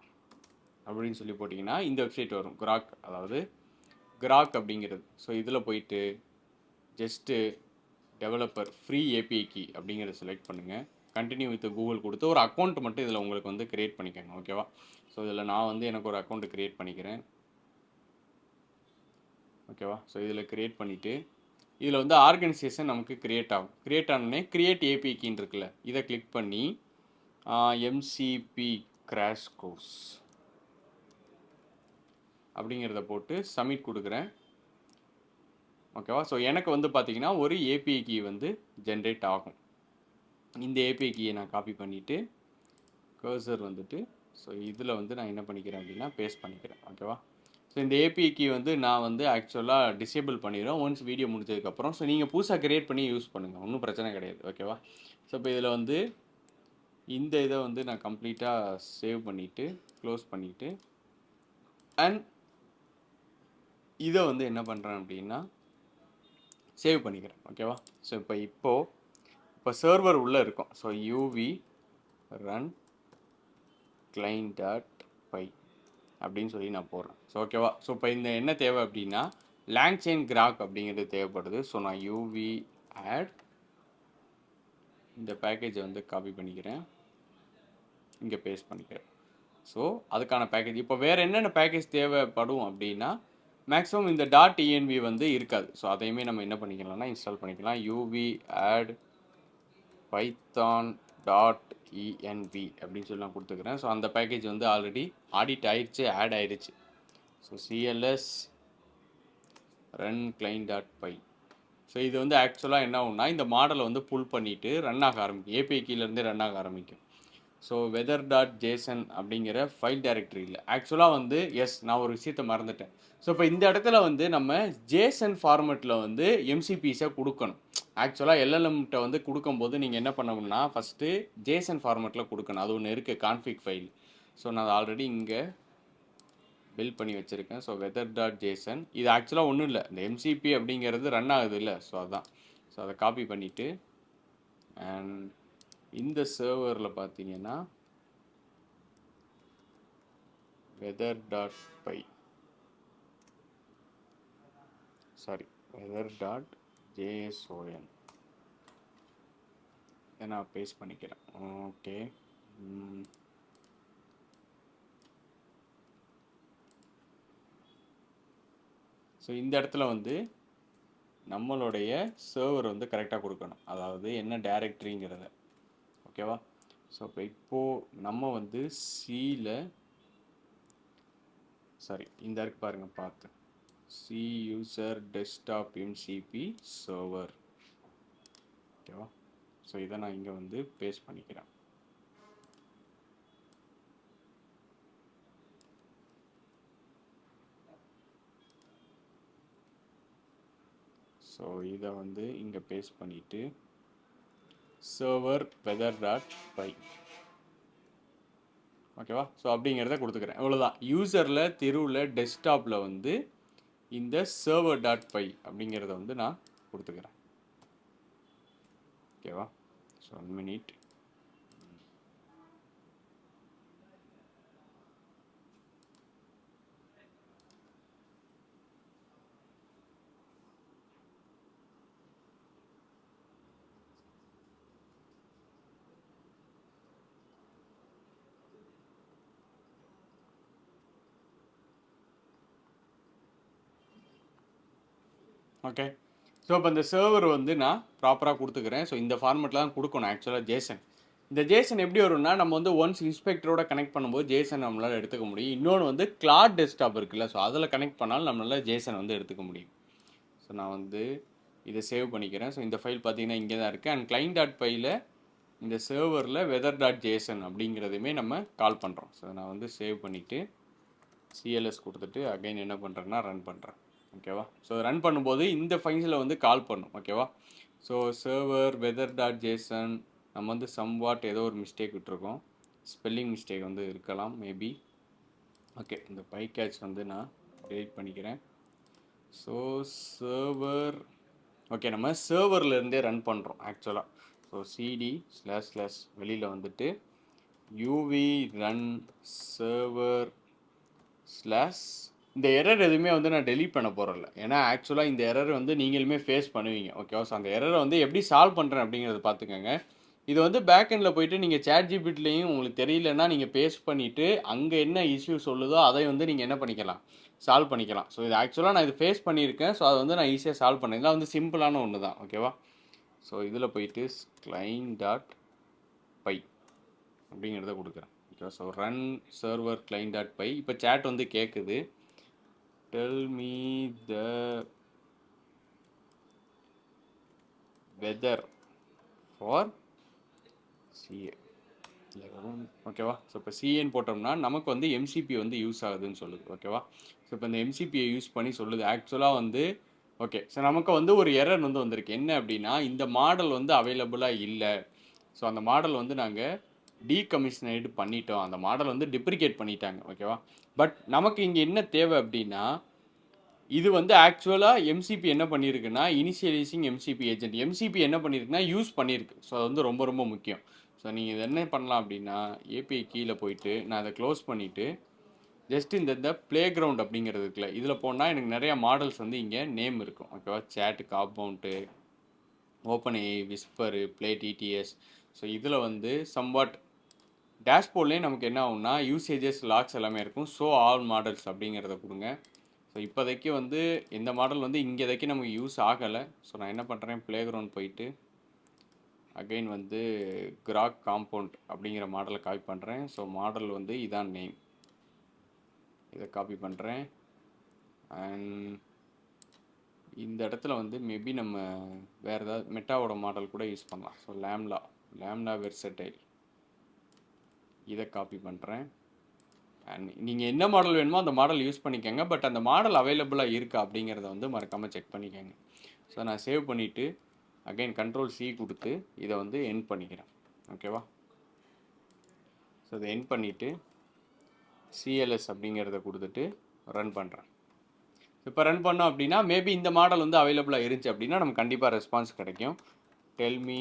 அப்படின்னு சொல்லி போட்டிங்கன்னா இந்த வெப்சைட் வரும். கிராக் அதாவது கிராக் அப்படிங்கிறது. ஸோ இதில் போயிட்டு just developer free API key அப்படிங்கிறத செலக்ட் பண்ணுங்கள். கண்டினியூ வித் கூகுள் கொடுத்து ஒரு அக்கௌண்ட் மட்டும் இதில் உங்களுக்கு வந்து க்ரியேட் பண்ணிக்கோங்க. ஓகேவா? ஸோ இதில் நான் வந்து எனக்கு ஒரு அக்கௌண்ட் க்ரியேட் பண்ணிக்கிறேன். ஓகேவா? ஸோ இதில் க்ரியேட் பண்ணிவிட்டு இதில் வந்து ஆர்கனைசேஷன் நமக்கு க்ரியேட் ஆகும். க்ரியேட் ஆனோடனே க்ரியேட் ஏபிஐ கீன்னு இருக்குல்ல, இதை கிளிக் பண்ணி எம்சிபி கிராஷ் கோர்ஸ் அப்படிங்கிறத போட்டு சப்மிட் கொடுக்குறேன். ஓகேவா? ஸோ எனக்கு வந்து பார்த்தீங்கன்னா ஒரு ஏபிஐ கீ வந்து ஜென்ரேட் ஆகும். இந்த ஏபிஐ கீயை நான் காப்பி பண்ணிவிட்டு கர்சர் வந்துட்டு ஸோ இதில் வந்து நான் என்ன பண்ணிக்கிறேன் அப்படின்னா பேஸ்ட் பண்ணிக்கிறேன். ஓகேவா? ஸோ இந்த ஏபிஐ கீ வந்து நான் வந்து ஆக்சுவலாக டிசேபிள் பண்ணிடுறேன் ஒன்ஸ் வீடியோ முடிஞ்சதுக்கப்புறம். ஸோ நீங்கள் புதுசாக க்ரியேட் பண்ணி யூஸ் பண்ணுங்கள், ஒன்றும் பிரச்சனை கிடையாது. ஓகேவா? ஸோ இப்போ இதில் வந்து இந்த இதை வந்து நான் கம்ப்ளீட்டாக சேவ் பண்ணிவிட்டு க்ளோஸ் பண்ணிவிட்டு அண்ட் இதை வந்து என்ன பண்ணுறேன் அப்படின்னா சேவ் பண்ணிக்கிறேன். ஓகேவா? ஸோ இப்போ சர்வர் உள்ளே இருக்கும். ஸோ யூவி ரன் client.py அப்படின்னு சொல்லி நான் போடுறேன். ஸோ ஓகேவா? ஸோ இப்போ இந்த என்ன தேவை அப்படின்னா லாங்சைன் கிராக் அப்படிங்கிறது தேவைப்படுது. ஸோ நான் யூவி ஆட் இந்த பேக்கேஜை வந்து காப்பி பண்ணிக்கிறேன், இங்கே பேஸ்ட் பண்ணிக்கிறேன். ஸோ அதுக்கான பேக்கேஜ் இப்போ வேறு என்னென்ன பேக்கேஜ் தேவைப்படும் அப்படின்னா மேக்ஸிமம் இந்த .env வந்து இருக்காது. ஸோ அதையுமே நம்ம என்ன பண்ணிக்கலாம்னா இன்ஸ்டால் பண்ணிக்கலாம். யூவி ஆட் பைத்தான் .env அப்படின்னு சொல்லி நான் கொடுத்துக்கிறேன். ஸோ அந்த பேக்கேஜ் வந்து ஆல்ரெடி ஆடிட் ஆயிடுச்சு, ஆட் ஆயிடுச்சு. So CLS run client.py. So இது வந்து ஆக்சுவலாக என்ன ஆகும்னா இந்த மாடலை வந்து புல் பண்ணிவிட்டு ரன் ஆக ஆரம்பிக்கும், ஏபிஐ கீழேருந்தே ரன் ஆக ஆரம்பிக்கும். ஸோ weather.json அப்படிங்கிற ஃபைல் டைரக்டரி இல்லை ஆக்சுவலாக வந்து நான் ஒரு விஷயத்தை மறந்துட்டேன். ஸோ இப்போ இந்த இடத்துல வந்து நம்ம ஜேசன் ஃபார்மெட்டில் வந்து எம்சிபிஸை கொடுக்கணும். ஆக்சுவலாக எல்எல்எம்கிட்ட வந்து கொடுக்கும்போது நீங்கள் என்ன பண்ணணும்னா ஃபஸ்ட்டு ஜேசன் ஃபார்மெட்டில் கொடுக்கணும். அது ஒன்று இருக்குது கான்ஃபிக் ஃபைல். ஸோ நான் ஆல்ரெடி இங்கே பில்ட் பண்ணி வச்சுருக்கேன். ஸோ வெதர் டாட் ஜேசன் இது ஆக்சுவலாக ஒன்றும் இல்லை, இந்த எம்சிபி அப்படிங்கிறது ரன் ஆகுது இல்லை, ஸோ அதான். ஸோ அதை காப்பி பண்ணிவிட்டு அண்ட் இந்த சர்வரில் பார்த்தீங்கன்னா weather dot py sorry weather dot JSON இதை நான் பேஸ்ட் பண்ணிக்கிறேன். ஓகே, ஸோ இந்த இடத்துல வந்து நம்மளுடைய சர்வர் வந்து கரெக்டாக கொடுக்கணும், அதாவது என்ன டைரக்டரிங்கிறத. ஓகேவா? ஸோ இப்போது நம்ம வந்து சியில் சாரி இந்த இருக்கு பாருங்கள் பார்த்து, C user desktop MCB server. ஓகேவா? ஸோ இதை நான் இங்கே வந்து பேஸ்ட் பண்ணிக்கிறேன். ஸோ இதை வந்து இங்கே பேஸ்ட் பண்ணிவிட்டு சர்வர் வெதர் டாட் பை. ஓகேவா? ஸோ அப்படிங்கிறத கொடுத்துக்கிறேன். இவ்வளோதான். யூசரில் தெருவில் டெஸ்க்டாப்பில் வந்து இந்த சர்வர் டாட் பை அப்படிங்கிறத வந்து நான் கொடுத்துக்கிறேன். ஓகேவா? So 1 minute. ஓகே, ஸோ இப்போ இந்த சர்வர் வந்து நான் ப்ராப்பராக கொடுத்துக்கிறேன். ஸோ இந்த ஃபார்மெட்டில் தான் கொடுக்கணும் ஆக்சுவலாக ஜேசன். இந்த ஜேசன் எப்படி வரும்னா, நம்ம வந்து ஒன்ஸ் இன்ஸ்பெக்டரோட கனெக்ட் பண்ணும்போது ஜேசன் நம்மளால் எடுத்துக்க முடியும். இன்னொன்று வந்து கிளாட் டெஸ்க்டாப் இருக்குல்ல, ஸோ அதில் கனெக்ட் பண்ணாலும் நம்மளால் ஜேசன் வந்து எடுத்துக்க முடியும். ஸோ நான் வந்து இதை சேவ் பண்ணிக்கிறேன். ஸோ இந்த ஃபைல் பார்த்தீங்கன்னா இங்கே தான் இருக்குது. அண்ட் கிளைண்ட் டாட் பையில் இந்த சர்வரில் வெதர் டாட் ஜேசன் அப்படிங்கிறதுமே நம்ம கால் பண்ணுறோம். ஸோ நான் வந்து சேவ் பண்ணிவிட்டு சிஎல்எஸ் கொடுத்துட்டு அகைன் என்ன பண்ணுறேன்னா ரன் பண்ணுறேன். ஓகேவா? ஸோ ரன் பண்ணும்போது இந்த ஃபைல்ஸில் வந்து கால் பண்ணும். ஓகேவா? So server weather dot JSON நம்ம வந்து சம்வாட் ஏதோ ஒரு மிஸ்டேக் விட்டுருக்கோம், ஸ்பெல்லிங் மிஸ்டேக் வந்து இருக்கலாம் மேபி. ஓகே, இந்த பை கேட்ச் வந்து நான் டெலிட் பண்ணிக்கிறேன். ஸோ சர்வர் ஓகே, நம்ம சர்வர்லேருந்தே ரன் பண்ணுறோம் ஆக்சுவலாக. ஸோ சிடி // வெளியில் வந்துட்டு யூவி ரன் சர்வர் இந்த எரர் எதுவுமே வந்து நான் டெலீட் பண்ண போகிறதில்ல, ஏன்னா ஆக்சுவலாக இந்த எரர் வந்து நீங்களுமே ஃபேஸ் பண்ணுவீங்க. ஓகேவா? ஸோ அந்த எரரை வந்து எப்படி சால்வ் பண்ணுறேன் அப்படிங்கிறத பார்த்துக்கோங்க. இது வந்து பேக்கெண்டில் போயிட்டு நீங்கள் ChatGPTலையும் உங்களுக்கு தெரியலன்னா நீங்கள் பேஸ்ட் பண்ணிவிட்டு அங்கே என்ன இஷ்யூ சொல்லுதோ அதை வந்து நீங்கள் என்ன பண்ணிக்கலாம், சால்வ் பண்ணிக்கலாம். ஸோ இது ஆக்சுவலாக நான் இது ஃபேஸ் பண்ணியிருக்கேன். ஸோ அதை வந்து நான் ஈஸியாக சால்வ் பண்ணேன். இதெல்லாம் வந்து சிம்பிளான ஒன்று தான். ஓகேவா? ஸோ இதில் போயிட்டு கிளைண்ட் டாட் பை அப்படிங்கிறத கொடுக்குறேன். Okay, so run server client dot py. இப்போ சேட் வந்து கேட்குது, tell me the weather for CA. ஓகேவா? ஸோ இப்போ சிஏன்னு போட்டோம்னா நமக்கு வந்து எம்சிபி வந்து யூஸ் ஆகுதுன்னு சொல்லுது. ஓகேவா? ஸோ இப்போ இந்த எம்சிபியை யூஸ் பண்ணி சொல்லுது ஆக்சுவலாக வந்து. ஓகே, ஸோ நமக்கு வந்து ஒரு எரர் வந்து வந்திருக்கு. என்ன அப்படின்னா, இந்த மாடல் வந்து அவைலபிளாக இல்லை. ஸோ அந்த மாடல் வந்து நாங்கள் டீகமிஷனேட் பண்ணிட்டோம், அந்த மாடல் வந்து டிப்ரிகேட் பண்ணிட்டாங்க. ஓகேவா? பட் நமக்கு இங்கே என்ன தேவை அப்படின்னா, இது வந்து ஆக்சுவலாக எம்சிபி என்ன பண்ணியிருக்குன்னா, இனிஷியலைசிங் எம்சிபி ஏஜென்ட் எம்சிபி என்ன பண்ணியிருக்குன்னா யூஸ் பண்ணியிருக்கு. ஸோ அது வந்து ரொம்ப ரொம்ப முக்கியம். ஸோ நீங்கள் இது என்ன பண்ணலாம் அப்படின்னா, ஏபிஐ கீழே போயிட்டு நான் அதை க்ளோஸ் பண்ணிவிட்டு ஜஸ்ட் இந்த ப்ளே கிரவுண்ட் அப்படிங்கிறது இருக்குல்ல, இதில் போனால் எனக்கு நிறையா மாடல்ஸ் வந்து இங்கே நேம் இருக்கும். ஓகேவா? Chat, compound, Open AI, Whisper, play TTS. So இதில் வந்து சம்வாட் டேஷ்போர்ட்லேயே நமக்கு என்ன ஆகும்னா யூசேஜஸ் லாக்ஸ் எல்லாமே இருக்கும். ஸோ ஆல் மாடல்ஸ் அப்படிங்கிறத கொடுங்க. ஸோ இப்போதைக்கு வந்து இந்த மாடல் வந்து இங்கேதைக்கு நமக்கு யூஸ் ஆகலை. ஸோ நான் என்ன பண்ணுறேன், ப்ளே கிரவுண்ட் போயிட்டு அகைன் வந்து கிராக் காம்பவுண்ட் அப்படிங்கிற மாடலை காப்பி பண்ணுறேன். ஸோ மாடல் வந்து இதான் நேம், இதை காப்பி பண்ணுறேன். அண்ட் இந்த இடத்துல வந்து மேபி நம்ம வேறு ஏதாவது மெட்டாவோட மாடல் கூட யூஸ் பண்ணலாம். ஸோ லேம்லா வெர்சடைல் இதை காப்பி பண்ணுறேன். அண்ட் நீங்கள் என்ன மாடல் வேணுமோ அந்த மாடல் யூஸ் பண்ணிக்கோங்க. பட் அந்த மாடல் அவைலபிளாக இருக்கா அப்படிங்கிறத வந்து மறக்காமல் செக் பண்ணிக்கோங்க. ஸோ நான் சேவ் பண்ணிவிட்டு அகைன் Ctrl+C கொடுத்து இதை வந்து எண்ட் பண்ணிக்கிறேன். ஓகேவா? ஸோ இதை எண்ட் பண்ணிவிட்டு சிஎல்எஸ் அப்படிங்கிறத கொடுத்துட்டு ரன் பண்ணுறேன். இப்போ ரன் பண்ணோம் அப்படின்னா மேபி இந்த மாடல் வந்து அவைலபிளாக இருந்துச்சு அப்படின்னா நமக்கு கண்டிப்பாக ரெஸ்பான்ஸ் கிடைக்கும். டெல்மி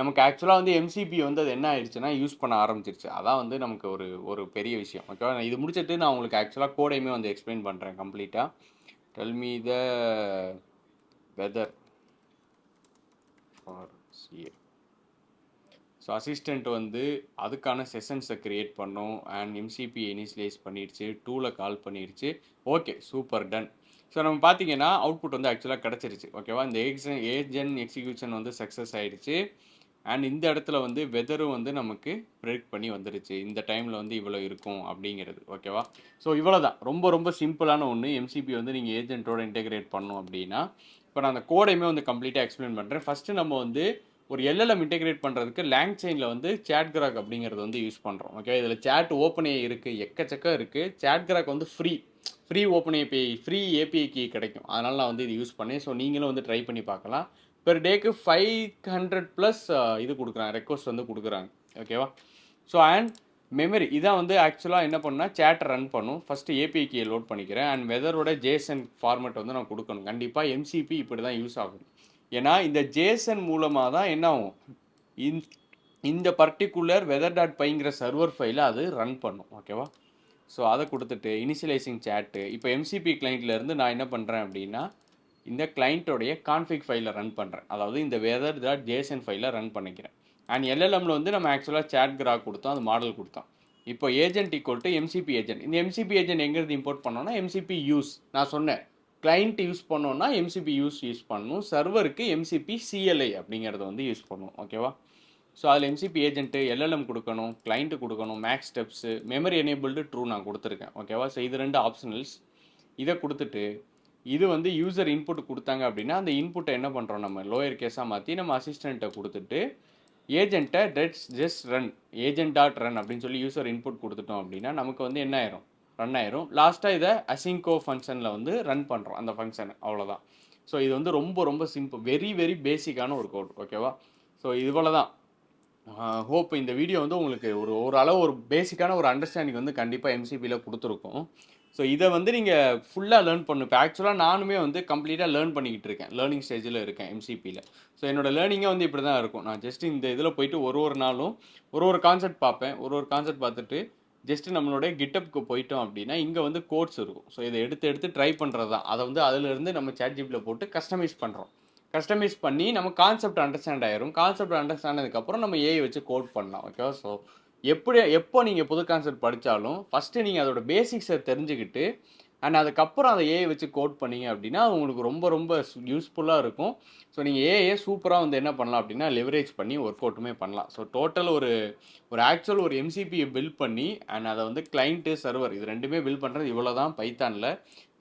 நமக்கு ஆக்சுவலாக வந்து எம்சிபி வந்து அது என்ன ஆயிடுச்சுன்னா யூஸ் பண்ண ஆரம்பிச்சிருச்சு. அதான் வந்து நமக்கு ஒரு ஒரு பெரிய விஷயம். ஓகேவா, இது முடிச்சுட்டு நான் உங்களுக்கு ஆக்சுவலாக கோடையுமே வந்து எக்ஸ்பிளைன் பண்ணுறேன் கம்ப்ளீட்டாக. Tell me the weather for CA. So assistant வந்து அதுக்கான செஷன்ஸை க்ரியேட் பண்ணோம் அண்ட் எம்சிபி இனிஷியலைஸ் பண்ணிடுச்சு, டூலை கால் பண்ணிடுச்சு. Okay, super, ton. ஸோ நம்ம பார்த்தீங்கன்னா அவுட்புட் வந்து ஆக்சுவலாக கிடச்சிருச்சு. ஓகேவா, இந்த ஏஜென்ட் எக்ஸிக்யூஷன் வந்து சக்ஸஸ் ஆகிடுச்சு. அண்ட் இந்த இடத்துல வந்து வெதரும் வந்து நமக்கு ப்ரெடிக்ட் பண்ணி வந்துடுச்சு, இந்த டைமில் வந்து இவ்வளோ இருக்கும் அப்படிங்கிறது. ஓகேவா, ஸோ இவ்வளோ தான், ரொம்ப ரொம்ப சிம்பிளான ஒன்று. எம்சிபி வந்து நீங்கள் ஏஜென்ட்டோட இன்டெகிரேட் பண்ணோம் அப்படின்னா, இப்போ நான் அந்த கோடையுமே வந்து கம்ப்ளீட்டாக எக்ஸ்பிளைன் பண்ணுறேன். ஃபஸ்ட்டு நம்ம வந்து ஒரு எல்எல்எம் இன்டெகிரேட் பண்ணுறதுக்கு லேங்சைனில் வந்து சேட் கிராக் அப்படிங்கிறது வந்து யூஸ் பண்ணுறோம். ஓகே, இதில் சேட் ஓப்பனே இருக்குது, எக்கச்சக்கம் இருக்குது. சேட் கிராக் வந்து ஃப்ரீ ஓப்பன் ஏபிஐ, ஃப்ரீ ஏபிஐக்கு கிடைக்கும். அதனால் நான் வந்து இது யூஸ் பண்ணேன். ஸோ நீங்களும் வந்து ட்ரை பண்ணி பார்க்கலாம். பெர் டேக்கு 500+ இது கொடுக்குறாங்க, ரெக்வஸ்ட் வந்து கொடுக்குறாங்க. ஓகேவா, ஸோ அண்ட் மெமரி இதான் வந்து ஆக்சுவலாக என்ன பண்ணால் சேட்டை ரன் பண்ணும். ஃபஸ்ட்டு ஏபிஐக்கு லோட் பண்ணிக்கிறேன் அண்ட் வெதரோட ஜேசன் ஃபார்மேட் வந்து நான் கொடுக்கணும். கண்டிப்பாக எம்சிபி இப்படி தான் யூஸ் ஆகும். ஏன்னா இந்த ஜேசன் மூலமாக தான் என்ன ஆகும், இந்த பர்டிகுலர் weather.pyங்கிற சர்வர் ஃபைலை அது ரன் பண்ணும். ஓகேவா, ஸோ அதை கொடுத்துட்டு இனிஷியலைசிங் சேட்டு. இப்போ எம்சிபி கிளைண்ட்லேருந்து நான் என்ன பண்ணுறேன் அப்படின்னா இந்த கிளைண்ட்டோடைய கான்ஃபிக் ஃபைலை ரன் பண்ணுறேன். அதாவது இந்த weather.json ஃபைலை ரன் பண்ணிக்கிறேன். அண்ட் எல்எல்எம்மில் வந்து நம்ம ஆக்சுவலாக சேட் கிராக் கொடுத்தோம், அது மாடல் கொடுத்தோம். இப்போ agent equal to MCB agent. இந்த எம்சிபி ஏஜென்ட் எங்கேருந்து இம்போர்ட் பண்ணோன்னா எம்சிபி யூஸ். நான் சொன்னேன் கிளைண்ட் யூஸ் பண்ணோன்னா எம்சிபி யூஸ் பண்ணணும், சர்வருக்கு எம்சிபி சிஎல்ஐ அப்படிங்கிறத வந்து யூஸ் பண்ணுவோம். ஓகேவா, ஸோ அதில் எம்சிபி ஏஜென்ட்டு எல்எல்எம் கொடுக்கணும், கிளைண்ட்டு கொடுக்கணும், max steps, memory enabled true நான் கொடுத்துருக்கேன். ஓகேவா, ஸோ இது 2 ஆப்ஷனல்ஸ். இதை கொடுத்துட்டு இது வந்து யூசர் இன்புட் கொடுத்தாங்க அப்படின்னா அந்த இன்புட்டை என்ன பண்ணுறோம், நம்ம லோயர் கேஸாக மாற்றி நம்ம அசிஸ்டண்ட்டை கொடுத்துட்டு ஏஜென்ட்டை ஜஸ்ட் ரன் ஏஜென்ட்.ரன் அப்படின்னு சொல்லி யூசர் இன்புட் கொடுத்துட்டோம் அப்படின்னா நமக்கு வந்து என்ன ஆயிரும், ரன் ஆயிரும். லாஸ்ட்டாக இதை அசிங்கோ ஃபங்க்ஷனில் வந்து ரன் பண்ணுறோம் அந்த ஃபங்க்ஷனை, அவ்வளோதான். ஸோ இது வந்து ரொம்ப ரொம்ப சிம்பிள், வெரி வெரி பேசிக்கான ஒரு கோட். ஓகேவா, ஸோ இது போல தான். ஹோப் இந்த வீடியோ வந்து உங்களுக்கு ஓரளவு ஒரு பேசிக்கான ஒரு அண்டர்ஸ்டாண்டிங் வந்து கண்டிப்பாக எம்சிபியில் கொடுத்துருக்கோம். ஸோ இதை வந்து நீங்கள் ஃபுல்லாக லேர்ன் பண்ணணும். இப்போ ஆக்சுவலாக நானுமே வந்து கம்ப்ளீட்டாக லேர்ன் பண்ணிக்கிட்டு இருக்கேன், லேர்னிங் ஸ்டேஜில் இருக்கேன் எம்சிபியில். ஸோ என்னோட லேர்னிங்கே வந்து இப்படி தான் இருக்கும். நான் ஜஸ்ட் இந்த இதில் போயிட்டு ஒரு நாளும் ஒரு கான்செப்ட் பார்ப்பேன். ஒரு கான்செப்ட் பார்த்துட்டு ஜஸ்ட்டு நம்மளோட கிட்டப்புக்கு போயிட்டோம் அப்படின்னா இங்கே வந்து கோட்ஸ் இருக்கும். ஸோ இதை எடுத்து ட்ரை பண்ணுறது தான். அதை வந்து அதிலிருந்து நம்ம ChatGPTல போட்டு கஸ்டமைஸ் பண்ணுறோம். கஸ்டமைஸ் பண்ணி நம்ம கான்செப்ட் அண்டர்ஸ்டாண்ட் ஆயிரும். கான்செப்ட் அண்டர்ஸ்டாண்ட் ஆனதுக்கப்புறம் நம்ம ஏஐ வச்சு கோட் பண்ணலாம். ஓகேவா, ஸோ எப்போ நீங்கள் புது கான்செப்ட் படித்தாலும் ஃபஸ்ட்டு நீங்கள் அதோட பேசிக்ஸை தெரிஞ்சுக்கிட்டு அண்ட் அதுக்கப்புறம் அதை ஏஐ வச்சு கோட் பண்ணீங்க அப்படின்னா உங்களுக்கு ரொம்ப ரொம்ப யூஸ்ஃபுல்லாக இருக்கும். ஸோ நீங்கள் ஏஐ சூப்பராக வந்து என்ன பண்ணலாம் அப்படின்னா லெவரேஜ் பண்ணி ஒர்க் அவுட்டுமே பண்ணலாம். ஸோ டோட்டல் ஒரு ஆக்சுவல் ஒரு எம்சிபியை பில்ட் பண்ணி அண்ட் அதை வந்து கிளைண்ட்டு சர்வர் இது 2மே பில்ட் பண்ணுறது இவ்வளோ தான் பைத்தானில்.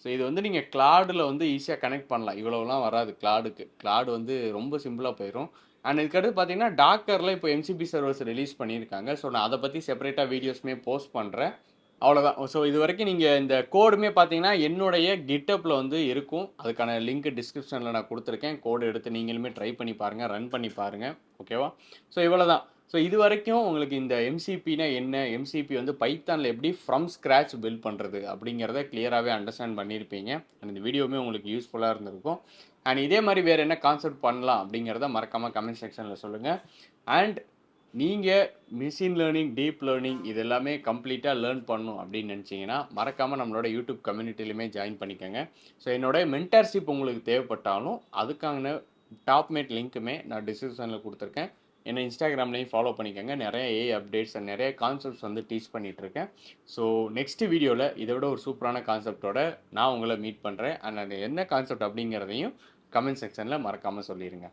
ஸோ இது வந்து நீங்கள் கிளாடில் வந்து ஈஸியாக கனெக்ட் பண்ணலாம். இவ்வளோலாம் வராது கிளாடுக்கு. கிளாடு வந்து ரொம்ப சிம்பிளாக போயிடும். அண்ட் இதுக்கடுத்து பார்த்தீங்கன்னா டாக்கரில் இப்போ எம்சிபி சர்வர்ஸ் ரிலீஸ் பண்ணியிருக்காங்க. ஸோ நான் அதை பற்றி செப்பரேட்டாக வீடியோஸுமே போஸ்ட் பண்ணுறேன். அவ்வளோதான். ஸோ இது வரைக்கும் நீங்கள் இந்த கோடுமே பார்த்தீங்கன்னா என்னுடைய கிட்டப்பில் வந்து இருக்கும். அதுக்கான லிங்க் டிஸ்கிரிப்ஷனில் நான் கொடுத்துருக்கேன். கோடு எடுத்து நீங்களுமே ட்ரை பண்ணி பாருங்கள், ரன் பண்ணி பாருங்கள். ஓகேவா, ஸோ இவ்வளோ தான். ஸோ இது வரைக்கும் உங்களுக்கு இந்த எம்சிபினா என்ன, எம்சிபி வந்து பைத்தானில் எப்படி ஃப்ரம் ஸ்க்ராட்ச் பில்ட் பண்ணுறது அப்படிங்கிறத கிளியராகவே அண்டர்ஸ்டாண்ட் பண்ணியிருப்பீங்க. அண்ட் இந்த வீடியோவுமே உங்களுக்கு யூஸ்ஃபுல்லாக இருந்திருக்கும். அண்ட் இதே மாதிரி வேறு என்ன கான்செப்ட் பண்ணலாம் அப்படிங்கிறத மறக்காமல் கமெண்ட் செக்ஷனில் சொல்லுங்கள். அண்ட் நீங்கள் மிஷின் லேர்னிங், டீப் லேர்னிங் இது எல்லாமே கம்ப்ளீட்டாக லேர்ன் பண்ணணும் அப்படின்னு நினச்சிங்கன்னா மறக்காமல் நம்மளோட யூடியூப் கம்யூனிட்டிலையுமே ஜாயின் பண்ணிக்கோங்க. ஸோ என்னோட மென்டர்ஷிப் உங்களுக்கு தேவைப்பட்டாலும் அதுக்கான டாப்மேட் லிங்க்குமே நான் டிஸ்கிரிப்ஷனில் கொடுத்துருக்கேன். என்னை இன்ஸ்டாகிராம்லேயும் ஃபாலோ பண்ணிக்கோங்க. நிறைய ஏஐ அப்டேட்ஸ் அண்ட் நிறைய கான்செப்ட்ஸ் வந்து டீச் பண்ணிகிட்ருக்கேன். ஸோ நெக்ஸ்ட் வீடியோவில் இதை விட ஒரு சூப்பரான கான்செப்டோட நான் உங்களை மீட் பண்ணுறேன். அண்ட் அது என்ன கான்செப்ட் அப்படிங்கிறதையும் கமெண்ட் செக்ஷனில் மறக்காமல் சொல்லிடுங்க.